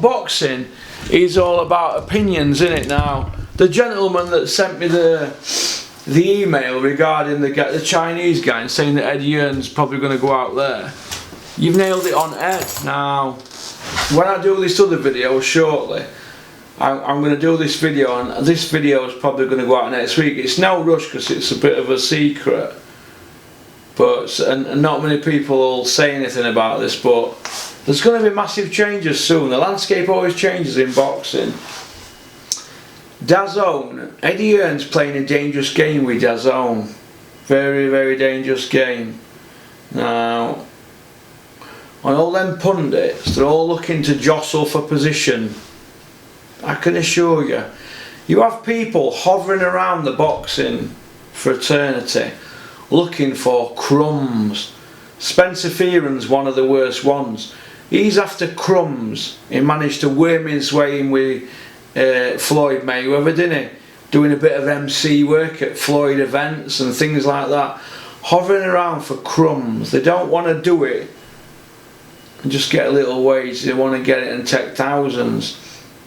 boxing is all about opinions, isn't it? Now, the gentleman that sent me the email regarding the Chinese guy and saying that Eddie Hearn's probably going to go out there, you've nailed it on Ed. Now, when I do this other video shortly, I'm going to do this video, and this video is probably going to go out next week. It's no rush because it's a bit of a secret, but and not many people will say anything about this, but there's going to be massive changes soon. The landscape always changes in boxing. DAZN, Eddie Hearn's playing a dangerous game with DAZN. Very, very dangerous game. Now, on all them pundits, they're all looking to jostle for position. I can assure you. You have people hovering around the boxing fraternity looking for crumbs. Spencer Fearon's one of the worst ones. He's after crumbs. He managed to worm his way in with Floyd Mayweather, didn't he? Doing a bit of MC work at Floyd events and things like that. Hovering around for crumbs. They don't want to do it and just get a little wage. They want to get it and take thousands.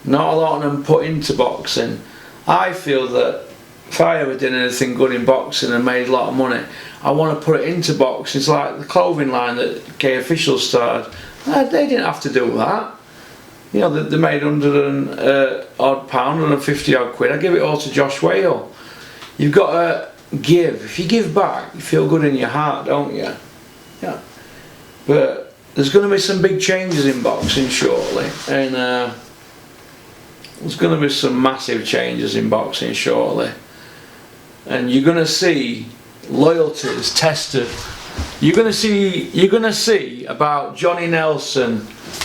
Not a lot of them put into boxing. I feel that if I ever did anything good in boxing and made a lot of money, I want to put it into boxing. It's like the clothing line that K Officials started. They didn't have to do that. You know, they made £100 odd pound, £150 odd quid. I give it all to Josh Whale. You've got to give. If you give back, you feel good in your heart, don't you? Yeah. But there's going to be some big changes in boxing shortly, and there's going to be some massive changes in boxing shortly, and you're going to see loyalties tested. You're going to see about Johnny Nelson,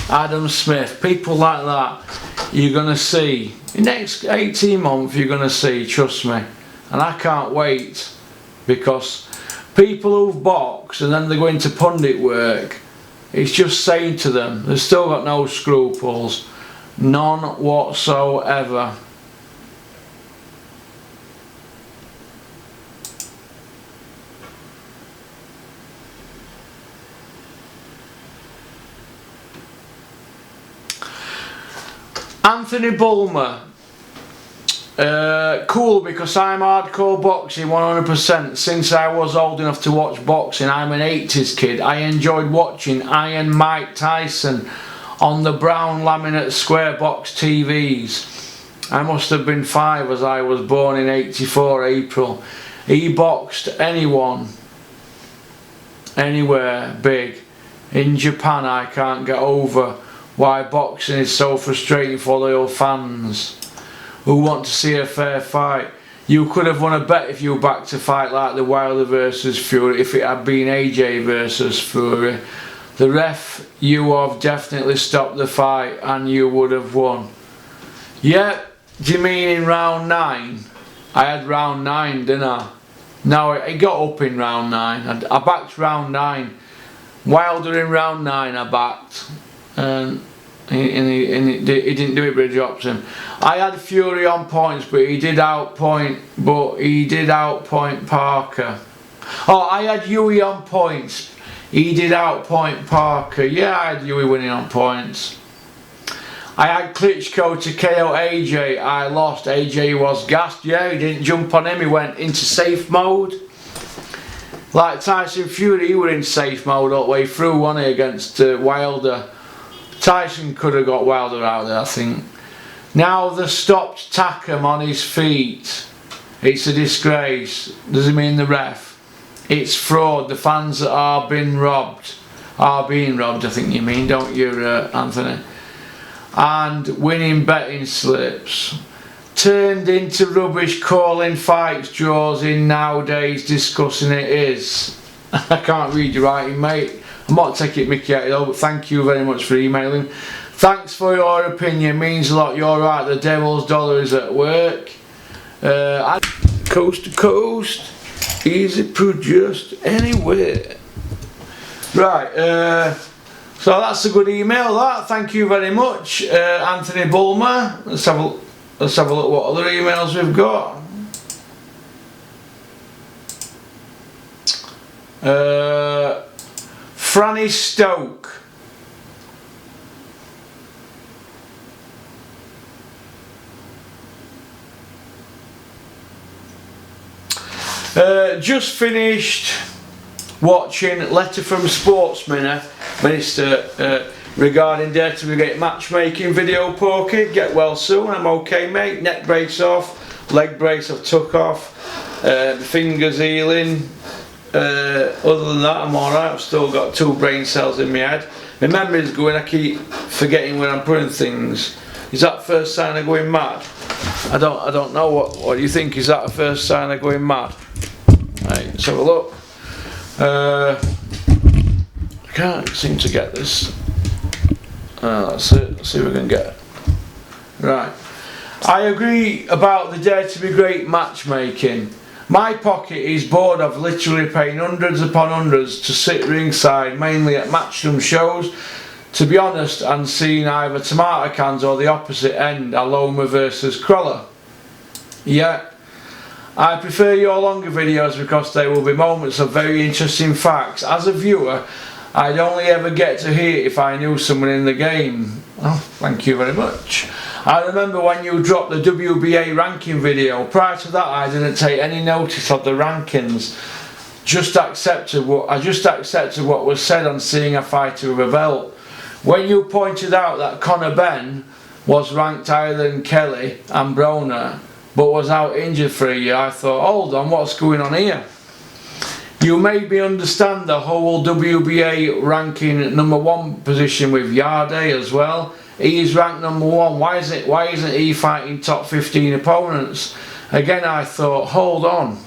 Adam Smith, people like that. You're going to see in the next 18 months. You're going to see, trust me, and I can't wait, because people who've boxed and then they go into pundit work, it's just saying to them, they've still got no scruples. None whatsoever. Anthony Bulmer. Cool, because I'm hardcore boxing 100%. Since I was old enough to watch boxing, I'm an 80s kid. I enjoyed watching Iron Mike Tyson on the brown laminate square box TVs. I must have been 5 as I was born in 84 April. He boxed anyone, anywhere big. In Japan, I can't get over why boxing is so frustrating for loyal fans who want to see a fair fight. You could have won a bet if you backed a fight like the Wilder versus Fury, if it had been AJ versus Fury. The ref, you have definitely stopped the fight and you would have won. Yeah, do you mean in round 9? I had round 9, didn't I? No, it got up in round 9. I backed round 9. Wilder in round 9 I backed. And he didn't do it, but he dropped him. I had Fury on points, but he did outpoint Parker. Oh, I had Huey on points. He did outpoint Parker. Yeah, I had Huey winning on points. I had Klitschko to KO AJ. I lost. AJ was gassed. Yeah, he didn't jump on him. He went into safe mode. Like Tyson Fury, he was in safe mode all the way through, wasn't he, against Wilder. Tyson could have got Wilder out there, I think. Now they stopped Takam on his feet. It's a disgrace. Does it mean the ref? It's fraud. The fans that are being robbed, I think you mean, don't you, Anthony? And winning betting slips. Turned into rubbish, calling fights draws in nowadays, discussing it is. I can't read your writing, mate. I'm not taking Mickey out of it, but thank you very much for emailing. Thanks for your opinion, means a lot. You're right, the devil's dollar is at work. Coast to coast. Easy produced anyway. Right, so that's a good email, that. Thank you very much, Anthony Bulmer. Let's have a look what other emails we've got. Franny Stoke. Just finished watching Letter from Sportsman Minister regarding Dare to Brigade matchmaking video. Porky, get well soon. I'm okay, mate. Neck brace off, leg brace I've took off, fingers healing. Other than that, I'm alright. I've still got 2 brain cells in my head. My memory's going, I keep forgetting where I'm putting things. Is that first sign of going mad? I don't know. What do you think? Is that a first sign of going mad? Right, let's have a look. I can't seem to get this. That's it. Let's see if we can get it. Right. I agree about the Dare to be Great matchmaking. My pocket is bored of literally paying hundreds upon hundreds to sit ringside, mainly at matchroom shows, to be honest, and seeing either tomato cans or the opposite end, Aloma versus Crawler. Yeah, I prefer your longer videos because they will be moments of very interesting facts. As a viewer, I'd only ever get to hear it if I knew someone in the game. Oh, thank you very much. I remember when you dropped the WBA ranking video. Prior to that, I didn't take any notice of the rankings. I just accepted what was said on seeing a fighter with a belt. When you pointed out that Conor Benn was ranked higher than Kelly and Broner, but was out injured for a year, I thought, hold on, what's going on here? You made me understand the whole WBA ranking #1 position with Yarde as well. He's ranked #1. Why isn't he fighting top 15 opponents? Again, I thought, hold on,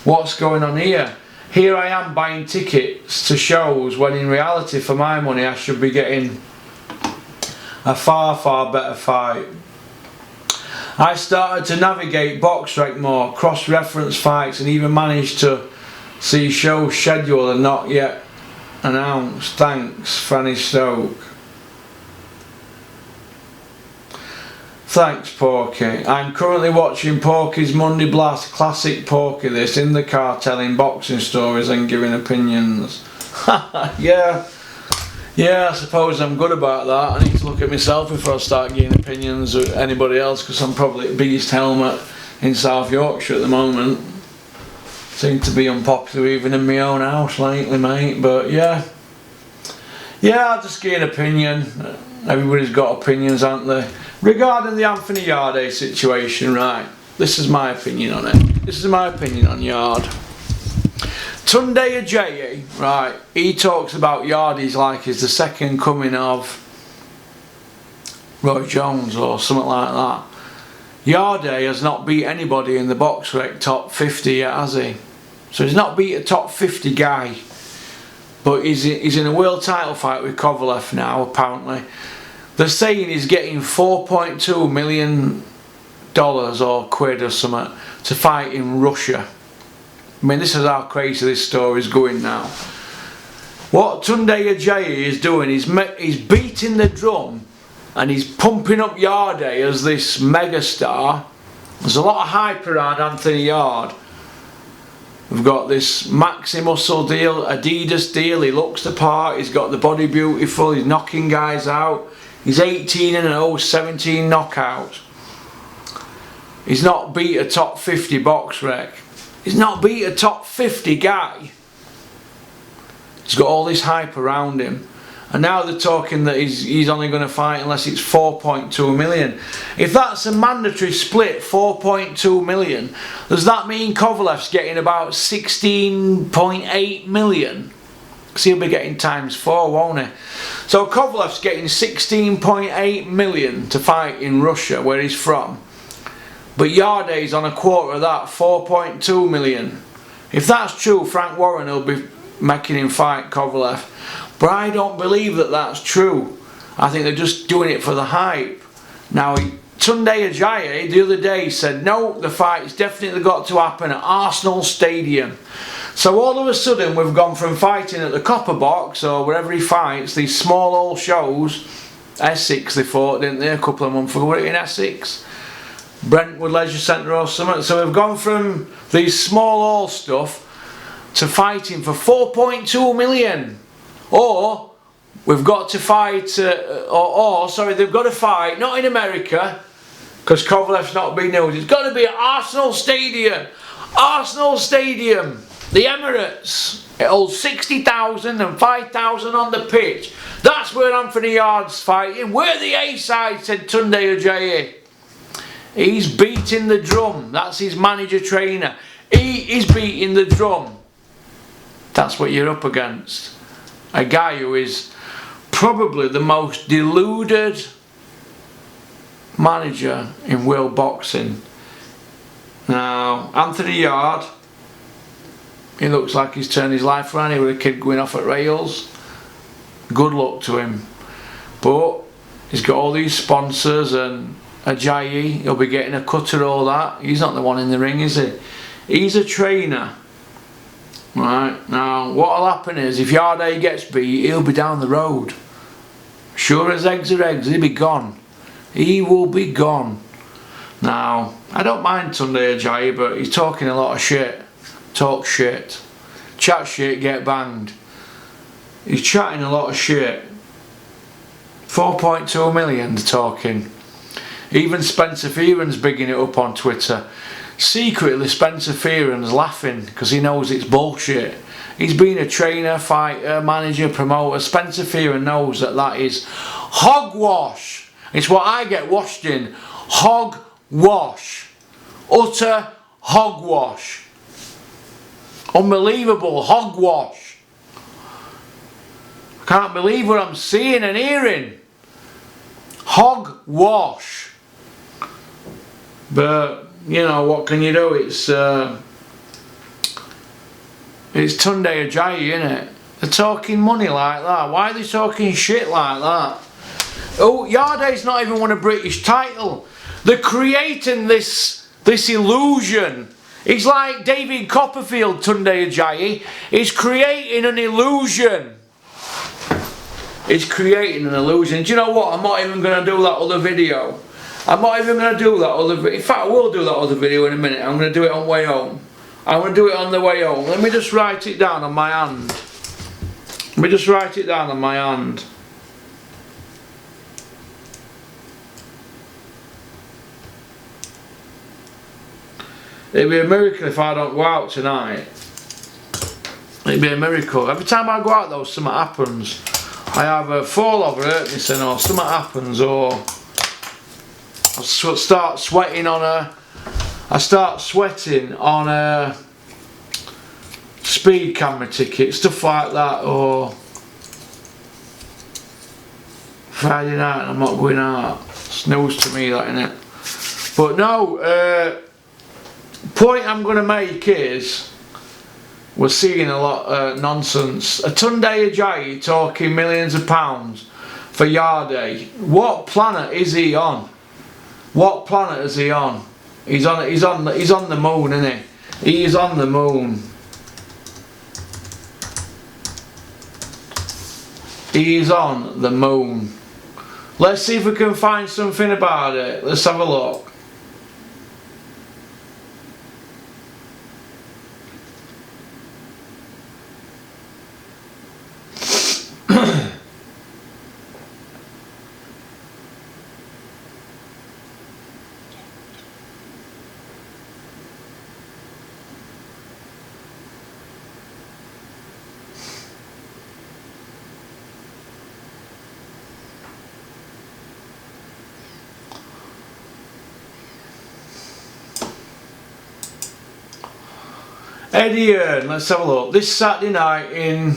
what's going on here? Here I am buying tickets to shows when in reality, for my money, I should be getting a far, far better fight. I started to navigate BoxRec more, cross-reference fights, and even managed to see shows scheduled and not yet announced. Thanks, Franny Stoke. Thanks, Porky. I'm currently watching Porky's Monday Blast Classic Porky this in the car, telling boxing stories and giving opinions. Yeah, I suppose I'm good about that. I need to look at myself before I start giving opinions of anybody else, because I'm probably the biggest helmet in South Yorkshire at the moment. Seem to be unpopular even in my own house lately, mate. But yeah, I'll just give an opinion. Everybody's got opinions, haven't they? Regarding the Anthony Yarde situation, right, this is my opinion on it. This is my opinion on Yard. Tunde Ajayi, right, he talks about Yarde's like he's the second coming of Roy Jones or something like that. Yarde has not beat anybody in the BoxRec top 50 yet, has he? So he's not beat a top 50 guy. But he's in a world title fight with Kovalev now, apparently. They're saying he's getting $4.2 million or quid or something to fight in Russia. I mean, this is how crazy this story is going now. What Tunde Ajayi is doing, he's beating the drum and he's pumping up Yarde as this megastar. There's a lot of hype around Anthony Yarde. We've got this maxi muscle deal, Adidas deal, he looks the part, he's got the body beautiful, he's knocking guys out. He's 18-0, 17 knockouts. He's not beat a top 50 BoxRec. He's not beat a top 50 guy. He's got all this hype around him. And now they're talking that he's only going to fight unless it's 4.2 million. If that's a mandatory split, 4.2 million, does that mean Kovalev's getting about 16.8 million? Because he'll be getting ×4, won't he? So Kovalev's getting 16.8 million to fight in Russia, where he's from. But Yarde's on a quarter of that, 4.2 million. If that's true, Frank Warren will be making him fight Kovalev. But I don't believe that that's true. I think they're just doing it for the hype. Now, Tunde Ajayi the other day said, no, the fight's definitely got to happen at Arsenal Stadium. So all of a sudden we've gone from fighting at the Copper Box or wherever he fights, these small old shows, Essex they fought, didn't they, a couple of months ago, in Essex? Brentwood Leisure Centre or something. So we've gone from these small hall stuff to fighting for 4.2 million. Or we've got to fight, sorry, they've got to fight, not in America, because Kovalev's not been news. It's got to be at Arsenal Stadium. Arsenal Stadium, the Emirates. It holds 60,000 and 5,000 on the pitch. That's where Anthony Yard's fighting. We're the A-side, said Tunde Ajayi. He's beating the drum. That's his manager trainer. He is beating the drum. That's what you're up against. A guy who is probably the most deluded manager in world boxing. Now, Anthony Yard, he looks like he's turned his life around. He was a kid going off at rails. Good luck to him. But he's got all these sponsors, and Ajayi, he'll be getting a cut of all that. He's not the one in the ring, is he? He's a trainer. Right, now what'll happen is if Yarday gets beat, he'll be down the road. Sure as eggs are eggs, he'll be gone. He will be gone. Now, I don't mind Tunde Ajayi, but he's talking a lot of shit. Talk shit. Chat shit, get banged. He's chatting a lot of shit. 4.2 million they're talking. Even Spencer Fearon's bigging it up on Twitter. Secretly, Spencer Fearon's laughing because he knows it's bullshit. He's been a trainer, fighter, manager, promoter. Spencer Fearon knows that that is hogwash. It's what I get washed in. Hogwash. Utter hogwash. Unbelievable hogwash. I can't believe what I'm seeing and hearing. Hogwash. But you know, what can you do? It's Tunde Ajayi, innit? They're talking money like that. Why are they talking shit like that? Oh, Yarday's not even won a British title. They're creating this illusion. He's like David Copperfield, Tunde Ajayi. He's creating an illusion. He's creating an illusion. Do you know what? I'm not even going to do that other video. I'm not even going to do that other video. In fact, I will do that other video in a minute. I'm going to do it on the way home. I'm going to do it on the way home. Let me just write it down on my hand. Let me just write it down on my hand. It'd be a miracle if I don't go out tonight. It'd be a miracle. Every time I go out though, something happens. I either fall over, hurt myself, or something happens, or I start sweating on a speed camera ticket, stuff like that, or Friday night and I'm not going out. It's news to me, that, innit? But no, point I'm going to make is we're seeing a lot of nonsense. A Tunde Ajayi talking millions of pounds for Yarday. What planet is he on? What planet is he on? He's on the moon, isn't he? He is on the moon. He is on the moon. Let's see if we can find something about it. Let's have a look. Eddie Hearn, let's have a look. This Saturday night in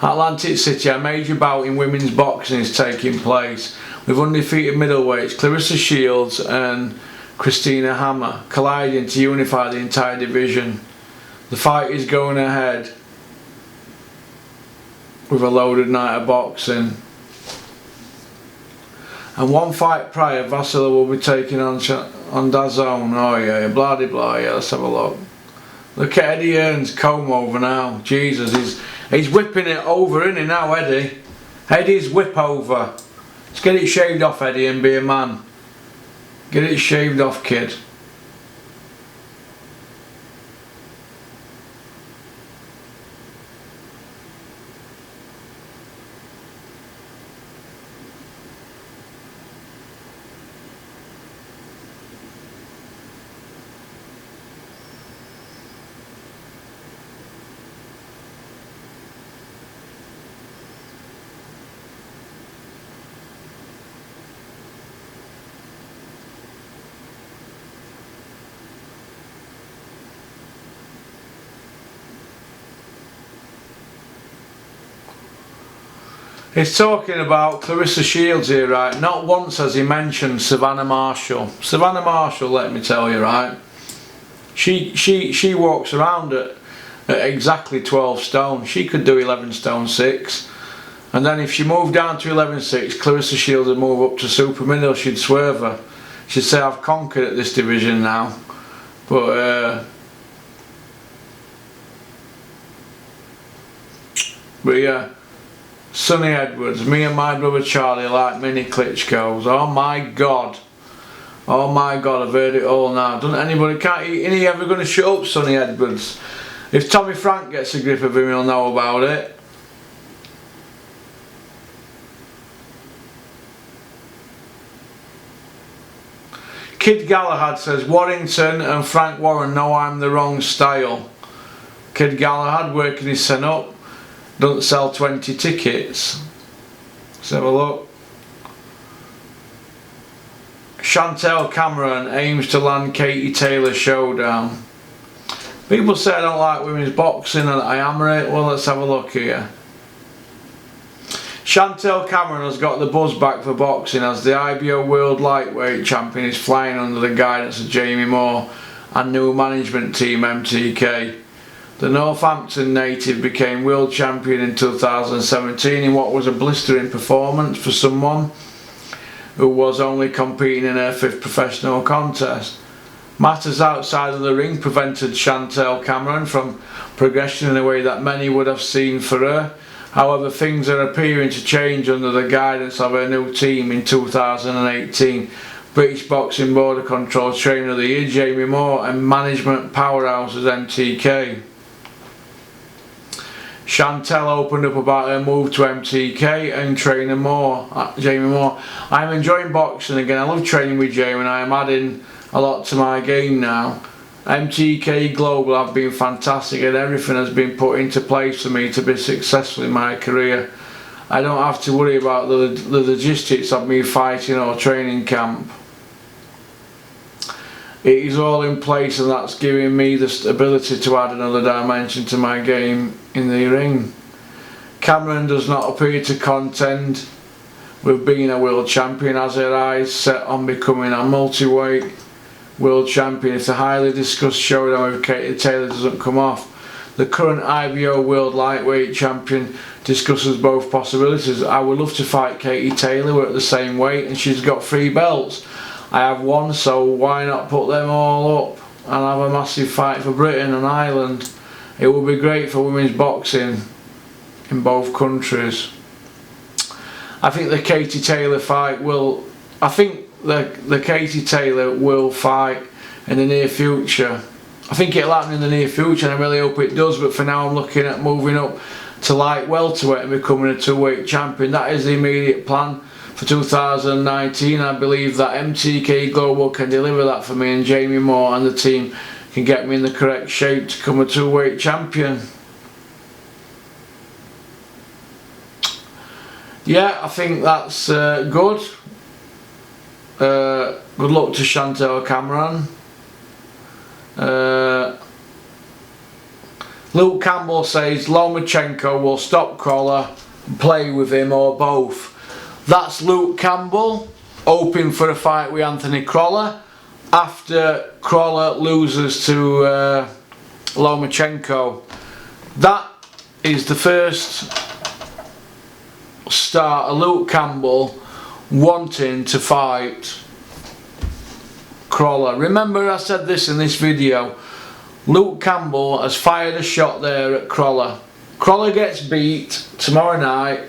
Atlantic City, a major bout in women's boxing is taking place with undefeated middleweights Clarissa Shields and Christina Hammer colliding to unify the entire division. The fight is going ahead with a loaded night of boxing. And one fight prior, Vasily will be taking on DAZN. Oh yeah, blah de blah. Yeah, let's have a look. Look at Eddie Hearn's comb over now. Jesus, he's whipping it over, isn't he now, Eddie? Eddie's whip over. Let's get it shaved off, Eddie, and be a man. Get it shaved off, kid. He's talking about Clarissa Shields here, right? Not once has he mentioned Savannah Marshall. Savannah Marshall, let me tell you, right? She walks around at exactly 12 stone. She could do 11 stone 6. And then if she moved down to 11.6, Clarissa Shields would move up to super middle. She'd swerve her. She'd say, I've conquered at this division now. But yeah. Sonny Edwards, me and my brother Charlie are like mini Klitschko's. Oh my god. Oh my god, I've heard it all now. Doesn't anybody, ain't he ever going to shut up, Sonny Edwards? If Tommy Frank gets a grip of him, he'll know about it. Kid Galahad says, Warrington and Frank Warren know I'm the wrong style. Kid Galahad working his son up. Doesn't sell 20 tickets. Let's have a look. Chantel Cameron aims to land Katie Taylor showdown. People say I don't like women's boxing and I hammer it. Well, let's have a look here. Chantel Cameron has got the buzz back for boxing as the IBO World Lightweight Champion is flying under the guidance of Jamie Moore and new management team MTK. The Northampton native became world champion in 2017 in what was a blistering performance for someone who was only competing in her 5th professional contest. Matters outside of the ring prevented Chantel Cameron from progression in a way that many would have seen for her. However, things are appearing to change under the guidance of her new team in 2018. British Boxing Board of Control Trainer of the Year Jamie Moore and management powerhouses MTK. Chantel opened up about her move to MTK and trainer Jamie Moore. I'm enjoying boxing again. I love training with Jamie and I am adding a lot to my game now. MTK Global have been fantastic and everything has been put into place for me to be successful in my career. I don't have to worry about the logistics of me fighting or training camp. It is all in place and that's giving me the ability to add another dimension to my game in the ring. Cameron does not appear to contend with being a world champion as her eyes set on becoming a multi-weight world champion if the highly discussed showdown with Katie Taylor doesn't come off. The current IBO World Lightweight Champion discusses both possibilities. I would love to fight Katie Taylor, we're at the same weight and she's got 3 belts. I have 1, so why not put them all up and have a massive fight for Britain and Ireland. It would be great for women's boxing in both countries. I think the Katie Taylor fight will, I think the Katie Taylor will fight in the near future. I think it'll happen in the near future and I really hope it does, but for now I'm looking at moving up to light welterweight and becoming a 2-weight champion. That is the immediate plan for 2019. I believe that MTK Global can deliver that for me and Jamie Moore and the team can get me in the correct shape to become a 2-weight champion. Yeah, I think that's good. Good luck to Chantel Cameron. Luke Campbell says Lomachenko will stop Crawler and play with him or both. That's Luke Campbell hoping for a fight with Anthony Crawler after Crawler loses to Lomachenko. That is the first start of Luke Campbell wanting to fight Crawler. Remember I said this in this video. Luke Campbell has fired a shot there at Crawler. Crawler gets beat tomorrow night.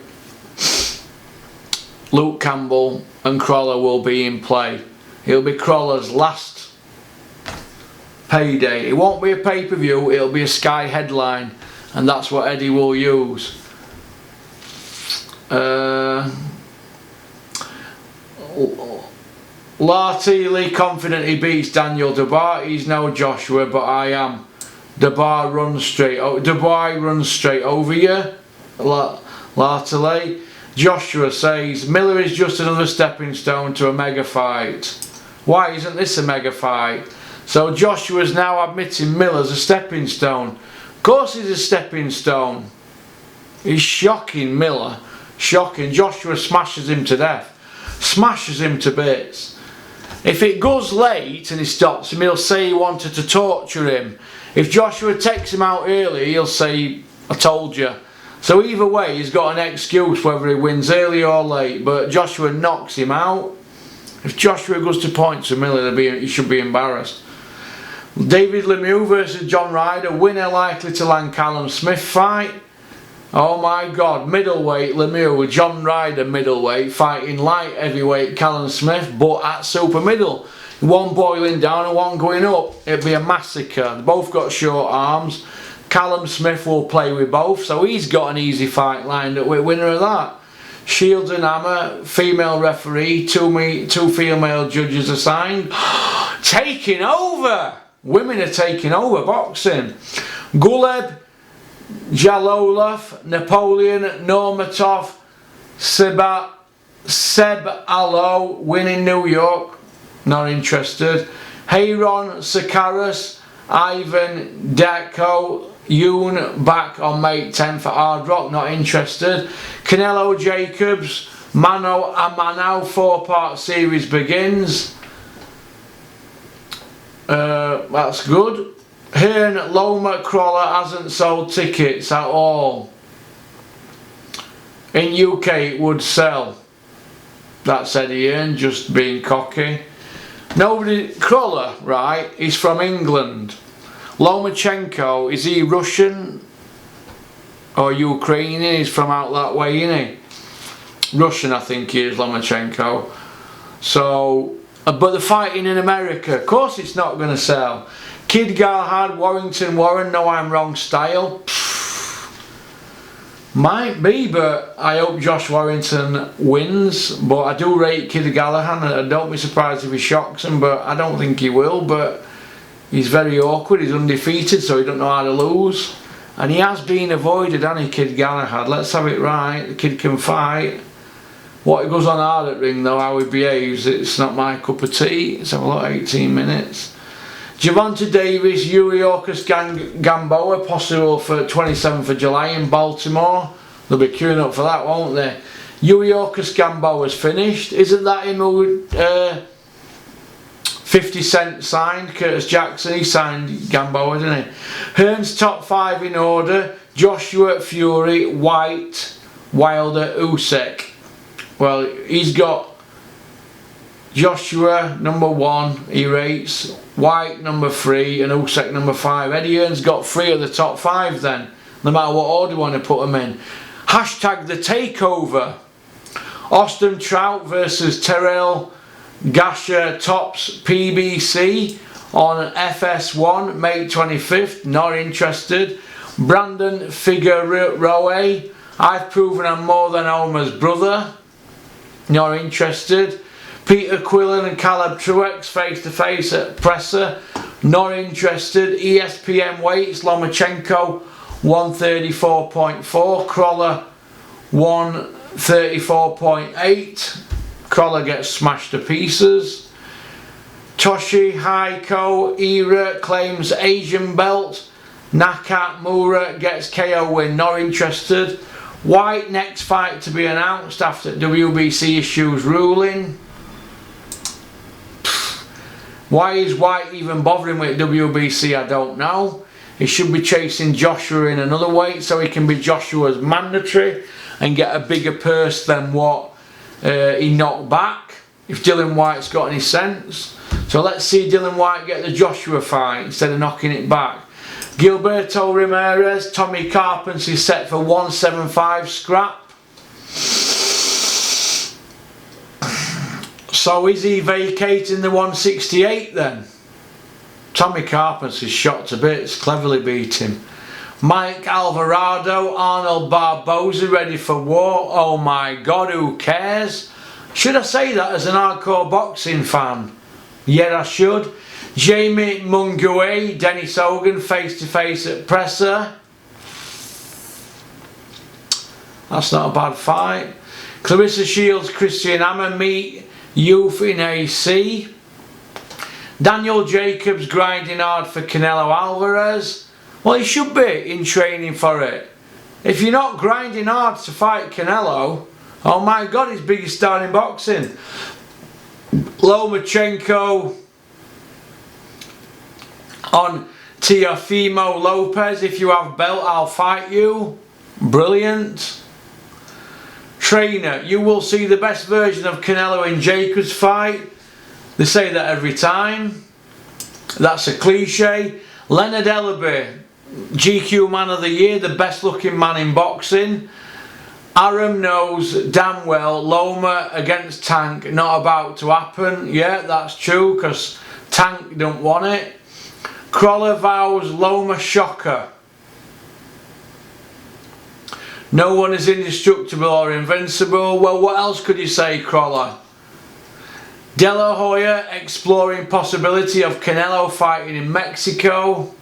Luke Campbell and Crawler will be in play. It'll be Crawler's last payday. It won't be a pay-per-view, it'll be a Sky headline, and that's what Eddie will use. Lartili confident he beats Daniel Dubois. He's no Joshua, but I am. Dubois runs straight over you. Lartili. Joshua says Miller is just another stepping stone to a mega fight. Why isn't this a mega fight? So Joshua's now admitting Miller's a stepping stone. Of course he's a stepping stone. He's shocking Miller. Shocking. Joshua smashes him to death. Smashes him to bits. If it goes late and he stops him, he'll say he wanted to torture him. If Joshua takes him out early, he'll say, I told you. So either way, he's got an excuse whether he wins early or late, but Joshua knocks him out. If Joshua goes to points with Miller, he should be embarrassed. David Lemieux versus John Ryder, winner likely to land Callum Smith fight. Oh my God, middleweight Lemieux, John Ryder middleweight, fighting light heavyweight Callum Smith, but at super middle. One boiling down and one going up. It'd be a massacre. They both got short arms. Callum Smith will play with both, so he's got an easy fight lined up with winner of that. Shields and Hammer, female referee, two female judges assigned. Taking over! Women are taking over boxing. Guleb, Jalolov, Napoleon, Normatov, Seb Allo, winning New York, not interested. Hayron, Sakaras, Ivan Dako, Yoon back on May 10th for Hard Rock, not interested. Canelo Jacobs, Mano a Mano, 4-part series begins. That's good. Hearn Loma Crawler hasn't sold tickets at all. In UK it would sell. That's Eddie Hearn just being cocky. Nobody. Crawler, right, he's from England. Lomachenko, is he Russian or Ukrainian? He's from out that way, isn't he? Russian, I think he is, Lomachenko. So, but they're fighting in America. Of course it's not going to sell. Kid Galahad, Warrington Warren, no I'm wrong style. Might be, but I hope Josh Warrington wins. But I do rate Kid Galahad. I don't be surprised if he shocks him, but I don't think he will. But he's very awkward. He's undefeated, so he don't know how to lose. And he has been avoided, hasn't he, Kid Galahad? Let's have it right. The kid can fight. What he goes on hard at ring, though, how he behaves, it's not my cup of tea. Let's have a look, 18 minutes. Javonte Davis, Yuri Orcus Gamboa, possible for 27th of July in Baltimore. They'll be queuing up for that, won't they? Yuri Orcus Gamboa's finished. Isn't that him who 50 Cent signed? Curtis Jackson, he signed Gamboa, didn't he? Hearn's top 5 in order. Joshua, Fury, White, Wilder, Usyk. Well, he's got Joshua number 1, he rates, White number 3 and Usyk number 5. Eddie Hearn's got 3 of the top 5 then, no matter what order you want to put them in. Hashtag the takeover. Austin Trout versus Terrell Gasher tops PBC on FS1 May 25th, not interested. Brandon Figueroa, I've proven I'm more than Omar's brother, not interested. Peter Quillen and Caleb Truex face to face at Presser, not interested. ESPN weights, Lomachenko 134.4, Crawler 134.8. Crawler gets smashed to pieces. Toshi Haiko Ira claims Asian belt. Nakamura gets KO win, not interested. White next fight to be announced after WBC issues ruling. Why is White even bothering with WBC? I don't know. He should be chasing Joshua in another weight so he can be Joshua's mandatory and get a bigger purse than what he knocked back, if Dylan White's got any sense. So let's see Dylan White get the Joshua fight instead of knocking it back. Gilberto Ramirez, Tommy Carpenter is set for 175 scrap. So is he vacating the 168 then? Tommy Carpenter's shot to bits, cleverly beat him. Mike Alvarado, Arnold Barboza ready for war. Oh my god, who cares? Should I say that as an hardcore boxing fan? Yeah, I should. Jamie Munguet, Dennis Hogan face to face at Presser. That's not a bad fight. Clarissa Shields, Christian Hammer meet Youth in AC. Daniel Jacobs grinding hard for Canelo Alvarez. Well, he should be in training for it. If you're not grinding hard to fight Canelo, oh my god, he's biggest star in boxing. Lomachenko on Teofimo Lopez. If you have belt, I'll fight you. Brilliant. Trainer, you will see the best version of Canelo in Jacobs' fight. They say that every time. That's a cliche. Leonard Ellaby, GQ Man of the Year, the best looking man in boxing. Aram knows damn well Loma against Tank not about to happen. Yeah, that's true, because Tank don't want it. Crawler vows Loma shocker. No one is indestructible or invincible. Well, what else could you say, Crawler? De La Hoya exploring possibility of Canelo fighting in Mexico.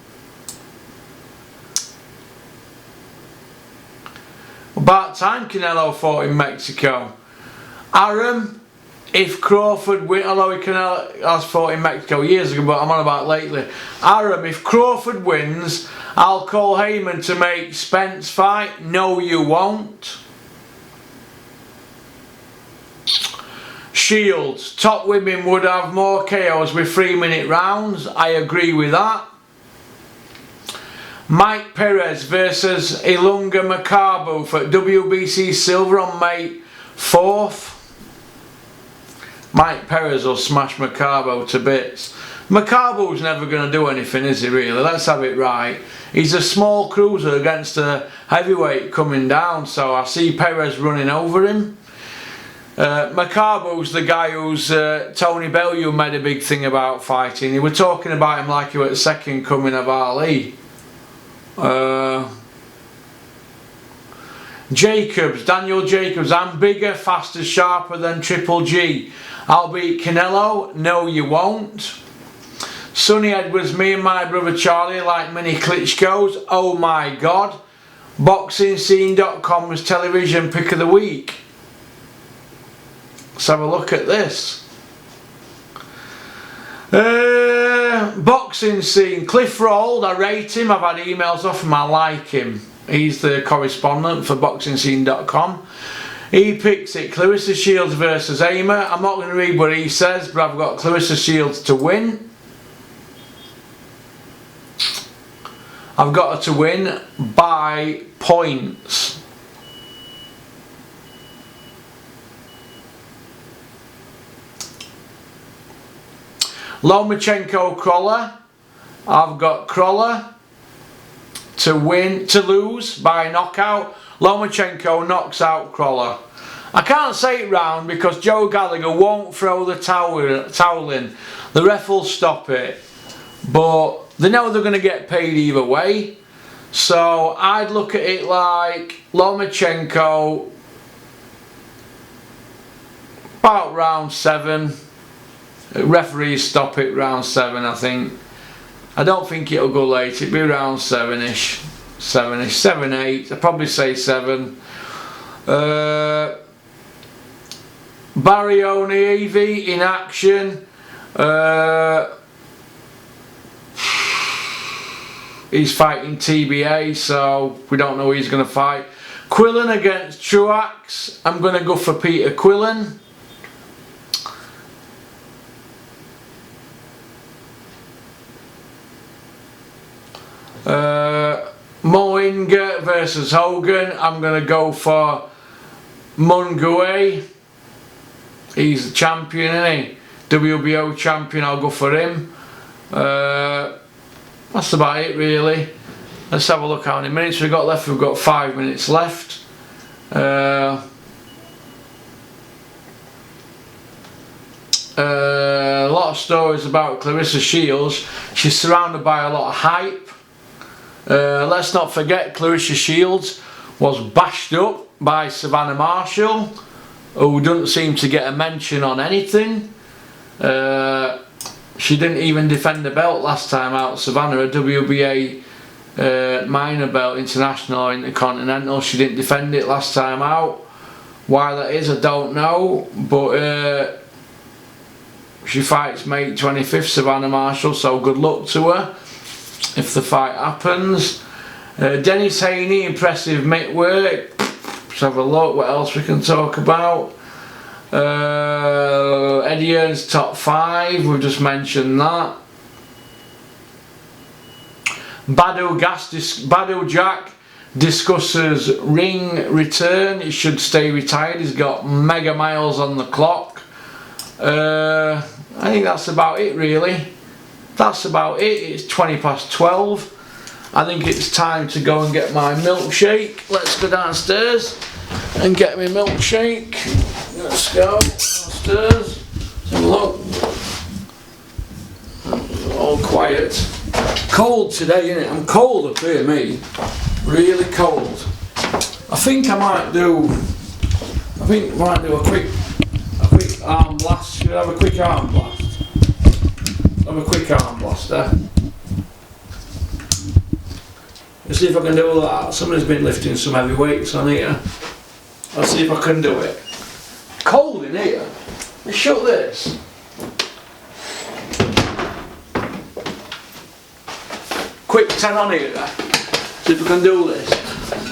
About time Canelo fought in Mexico. Aram, if Crawford wins, although Canelo has fought in Mexico years ago, but I'm on about lately. Aram, if Crawford wins, I'll call Heyman to make Spence fight. No, you won't. Shields, top women would have more KOs with 3-minute rounds. I agree with that. Mike Perez versus Ilunga Makabu for WBC Silver on May 4th. Mike Perez will smash Makabu to bits. Makabu's never going to do anything, is he really? Let's have it right. He's a small cruiser against a heavyweight coming down, so I see Perez running over him. Makabu's the guy who's Tony Bellew made a big thing about fighting. He were talking about him like he was the second coming of Ali. Jacobs, Daniel Jacobs, I'm bigger, faster, sharper than Triple G. I'll beat Canelo. No, you won't. Sonny Edwards, me and my brother Charlie like mini Klitschko's. Oh my god. BoxingScene.com's television pick of the week. Let's have a look at this. Boxing Scene. Cliff Rold, I rate him. I've had emails off him. I like him. He's the correspondent for BoxingScene.com. He picks it. Clarissa Shields versus Aimer. I'm not going to read what he says, but I've got Clarissa Shields to win. I've got her to win by points. Lomachenko Crawler. I've got Crawler to lose by knockout. Lomachenko knocks out Crawler. I can't say it round because Joe Gallagher won't throw the towel in. The ref will stop it. But they know they're going to get paid either way. So I'd look at it like Lomachenko about round 7. Referees stop it round 7, I think. I don't think it'll go late. It'll be around 7ish. 7, 8. I'd probably say 7. Barry O'Neill in action. He's fighting TBA, so we don't know who he's going to fight. Quillen against Truax. I'm going to go for Peter Quillen. Moinga versus Hogan. I'm going to go for Munguet. He's the champion, isn't he? WBO champion, I'll go for him. That's about it really. Let's have a look how many minutes we've got left. We've got 5 minutes left. A lot of stories about Claressa Shields. She's surrounded by a lot of hype. Let's not forget Claressa Shields was bashed up by Savannah Marshall, who doesn't seem to get a mention on anything. She didn't even defend the belt last time out. Savannah, a WBA minor belt, international or intercontinental. She didn't defend it last time out. Why that is, I don't know. But she fights May 25th, Savannah Marshall. So good luck to her if the fight happens. Dennis Haney, impressive mitt work. Let's have a look what else we can talk about. Eddie Hearn's top 5, we've just mentioned that. Badou Jack discusses ring return. He should stay retired. He's got mega miles on the clock. I think that's about it really. That's about it. It's 20 past 12. I think it's time to go and get my milkshake. Let's go downstairs and get my milkshake. Let's go downstairs. Have a look. All quiet. Cold today, innit? I'm cold up here, me. Really cold. I think I might do a quick arm blast. Should I have a quick arm blast? Have a quick arm blast there. Let's see if I can do that. Somebody's been lifting some heavy weights on here. Let's see if I can do it. Cold in here. Let's shut this. Quick 10 on here. See if I can do this.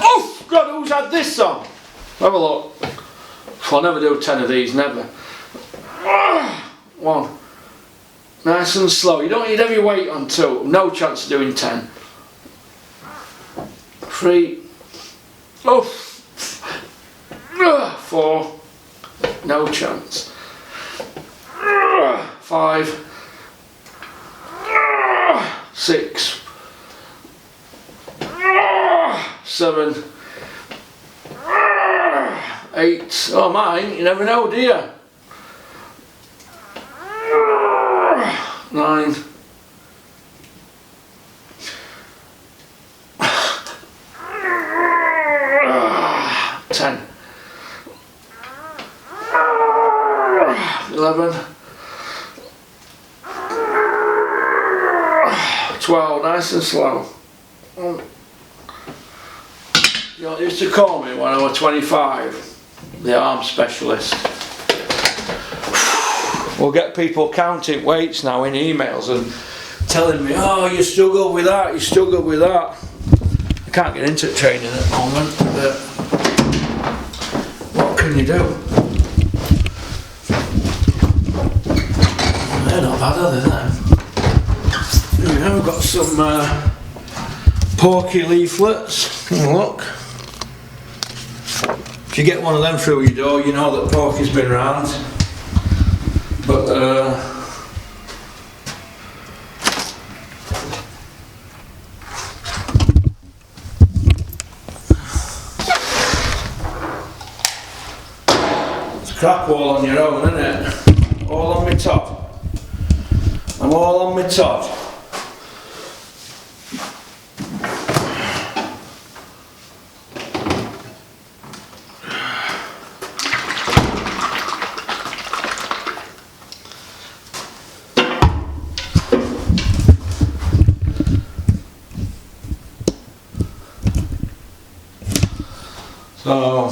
Oh God, who's had this on? Have a look. I'll never do 10 of these, never. 1. Nice and slow. You don't need heavy weight on 2. No chance of doing 10. 3. Oh. 4. No chance. 5. 6. 7. 8. Oh mine, you never know, do you? 9. 10. 11. 12. Nice and slow. You know, they used to call me when I was 25 the arm specialist. We'll get people counting weights now in emails and telling me, oh, you struggle with that, you struggle with that. I can't get into training at the moment, but what can you do? They're not bad, are they, then? You know, we've got some Porky leaflets. Look. If you get one of them through your door, you know that Porky's been round. But it's a crap all on your own, isn't it? All on my top. I'm all on my top. So